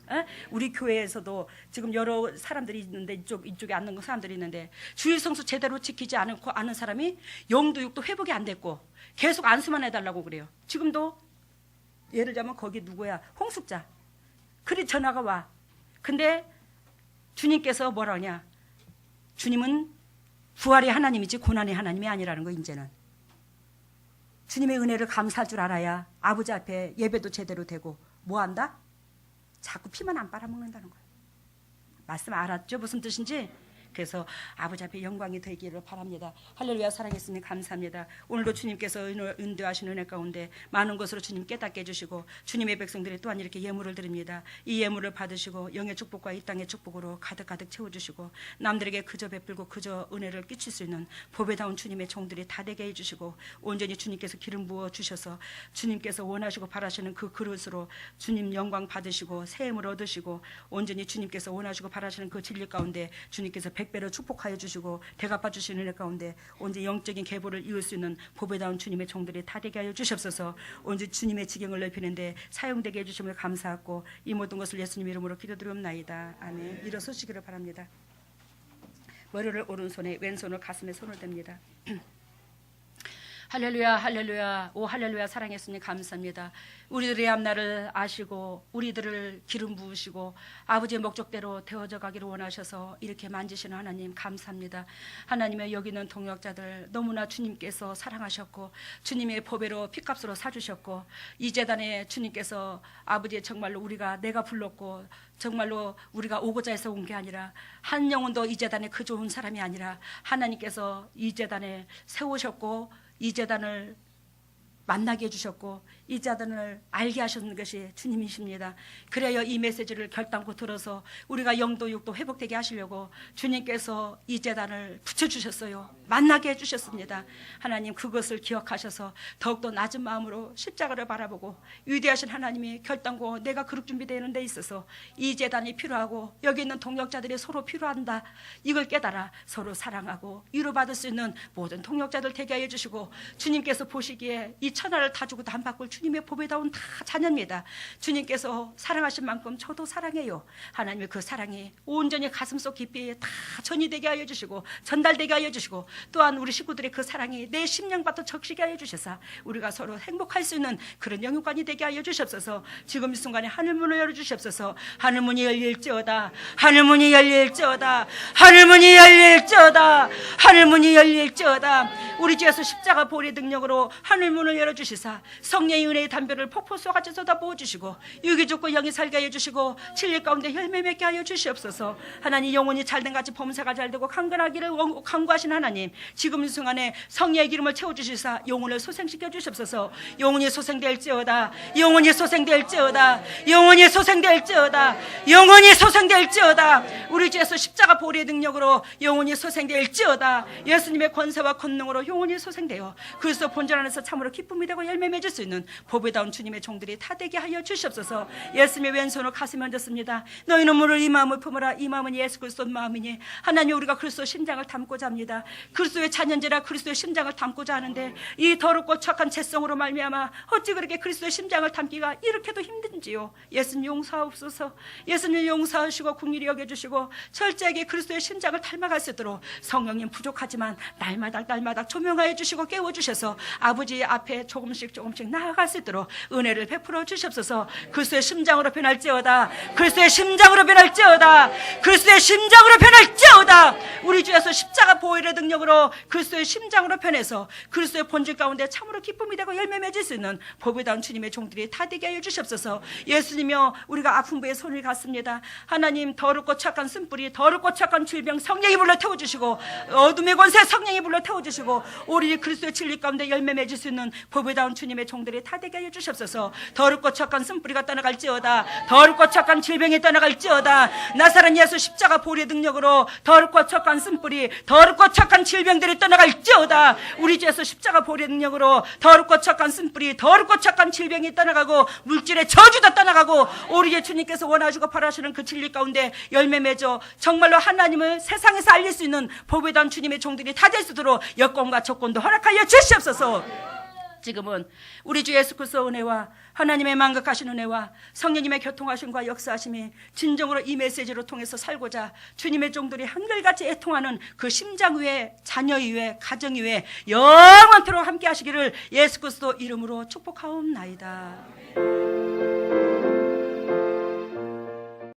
우리 교회에서도 지금 여러 사람들이 있는데 이쪽에 앉는 사람들이 있는데 주일 성수 제대로 지키지 않은 사람이 영도 육도 회복이 안 됐고 계속 안수만 해달라고 그래요. 지금도 예를 들자면 거기 누구야? 홍숙자. 그리 전화가 와. 근데 주님께서 뭐라 하냐? 주님은 부활의 하나님이지 고난의 하나님이 아니라는 거. 이제는 주님의 은혜를 감사할 줄 알아야 아버지 앞에 예배도 제대로 되고 뭐 한다? 자꾸 피만 안 빨아먹는다는 거예요. 말씀 알았죠? 무슨 뜻인지? 그래서 아버지 앞에 영광이 되기를 바랍니다. 할렐루야. 사랑했으니 감사합니다. 오늘도 주님께서 인도하신 은혜 가운데 많은 것으로 주님 깨닫게 해주시고 주님의 백성들이 또한 이렇게 예물을 드립니다. 이 예물을 받으시고 영의 축복과 이 땅의 축복으로 가득가득 채워주시고 남들에게 그저 베풀고 그저 은혜를 끼칠 수 있는 보배다운 주님의 종들이 다 되게 해주시고 온전히 주님께서 기름 부어 주셔서 주님께서 원하시고 바라시는 그 그릇으로 주님 영광 받으시고 새 힘을 얻으시고 온전히 주님께서 원하시고 바라시는 그 진리 가운데 주님께서 100배로 축복하여 주시고 대갚아 주시는 은혜 가운데 온전히 영적인 계보를 이을 수 있는 보배다운 주님의 종들이 다 되게 하여 주시옵소서. 온전히 주님의 지경을 넓히는데 사용되게 해주심을 감사하고 이 모든 것을 예수님 이름으로 기도드리옵나이다. 아멘. 일어서시기를 바랍니다. 머리를 오른손에 왼손을 가슴에 손을 댑니다. 할렐루야, 할렐루야, 오 할렐루야. 사랑했으니 감사합니다. 우리들의 앞날을 아시고 우리들을 기름 부으시고 아버지의 목적대로 되어져 가기를 원하셔서 이렇게 만지시는 하나님 감사합니다. 하나님의 여기 있는 동역자들 너무나 주님께서 사랑하셨고 주님의 보배로 피값으로 사주셨고 이 재단에 주님께서 아버지 정말로 내가 불렀고 정말로 우리가 오고자 해서 온 게 아니라 한 영혼도 이 재단에 그 좋은 사람이 아니라 하나님께서 이 재단에 세우셨고 이 재단을 만나게 해주셨고 이 재단을 알게 하셨는 것이 주님이십니다. 그래야 이 메시지를 결단코 들어서 우리가 영도 육도 회복되게 하시려고 주님께서 이 재단을 붙여주셨어요. 만나게 해주셨습니다. 하나님 그것을 기억하셔서 더욱더 낮은 마음으로 십자가를 바라보고 위대하신 하나님이 결단코 내가 그룹 준비되는 데 있어서 이 재단이 필요하고 여기 있는 동역자들이 서로 필요한다. 이걸 깨달아 서로 사랑하고 위로받을 수 있는 모든 동역자들 되게 하여 주시고 주님께서 보시기에 이 천하를 다 주고도 안 바꿀 주님의 보배다운 다 자녀입니다. 주님께서 사랑하신 만큼 저도 사랑해요. 하나님의 그 사랑이 온전히 가슴속 깊이 다 전이되게 하여 주시고 전달되게 하여 주시고 또한 우리 식구들의 그 사랑이 내 심령부터 적시게 하여 주셔서 우리가 서로 행복할 수 있는 그런 영육관이 되게 하여 주시옵소서. 지금 이 순간에 하늘문을 열어주시옵소서. 하늘문이 열릴지어다. 하늘문이 열릴지어다. 하늘문이 열릴지어다. 하늘문이 열릴지어다. 우리 주에서 십자가 보혈의 능력으로 하늘문을 열어주시사 성령의 은혜의 담배를 폭포 쏘같이 쏟아부어 주시고 육이 죽고 영이 살게 하여 주시고 진리 가운데 열매 맺게 하여 주시옵소서. 하나님 영혼이 잘된 같이 범사가 잘되고 강건하기를 간구하신 하나님 지금 이 순간에 성령의 기름을 채워주시사 영혼을 소생시켜 주시옵소서. 영혼이 소생될지어다. 영혼이 소생될지어다. 영혼이 소생될지어다. 영혼이 소생될지어다. 우리 주에서 십자가 보혈의 능력으로 영혼이 소생될지어다. 예수님의 권세와 권능으로 영혼이 소생되어 그리스도 본전 안에서 참으로 기쁨이 되고 열매 맺을 수 있는 보배다운 주님의 종들이 다 되게 하여 주시옵소서. 예수님의 왼손을 가슴에 얹었습니다. 너희는 물을 이 마음을 품으라. 이 마음은 예수 그리스도 마음이니 하나님 우리가 그리스도의 심장을 담고자 합니다. 그리스도의 자녀인지라 그리스도의 심장을 담고자 하는데 이 더럽고 착한 죄성으로 말미암아 어찌 그렇게 그리스도의 심장을 담기가 이렇게도 힘든지요. 예수님 용서하옵소서. 예수님 용서하시고 긍휼히 여겨주시고 철저하게 그리스도의 심장을 닮아갈 수 있도록 성령님 부족하지만 날마다 조명하여 주시고 깨워주셔서 아버지 앞에 조금씩 나아갈 수 있도록 은혜를 베풀어 주시옵소서. 그리스도의 심장으로 변할지어다. 그리스도의 심장으로 변할지어다. 그리스도의 심장으로 변할지어다. 우리 주에서 십자가 보혈의 능력으로 그리스도의 심장으로 변해서 그리스도의 본질 가운데 참으로 기쁨이 되고 열매 맺을 수 있는 보배다운 주님의 종들이 다 되게 하여 주시옵소서. 예수님이여 우리가 아픈 부에 손을 갖습니다. 하나님 더럽고 착한 쓴뿌리 더럽고 착한 질병 성령이 불러 태워주시고 어둠의 권세 성령이 불러 태워주시고 오리지 그리스도의 진리 가운데 열매 맺을 수 있는 보배다운 주님의 종들이 다 되게 하여 주시옵소서. 더럽고 착한 쓴뿌리가 떠나갈지어다. 더럽고 착한 질병이 떠나갈지어다. 나사렛 예수 십자가 보혈의 능력으로 더럽고 착한 쓴뿌리 더럽고 착한 질병들이 떠나갈지어다. 우리 주에서 십자가 보혈의 능력으로 더럽고 착한 쓴뿌리 더럽고 착한 질병이 떠나가고 물질의 저주도 떠나가고 오리지 주님께서 원하시고 바라시는 그 진리 가운데 열매 맺어 정말로 하나님을 세상에서 알릴 수 있는 보배다운 주님의 종들이 다 될 수 있도록 여건과 조건도 허락하여 주시옵소서. 지금은 우리 주 예수 그리스도의 은혜와 하나님의 만극하신 은혜와 성령님의 교통하심과 역사하심이 진정으로 이 메시지로 통해서 살고자 주님의 종들이 한결같이 애통하는 그 심장 위에 자녀 위에 가정 위에 영원토록 함께 하시기를 예수 그리스도 이름으로 축복하옵나이다.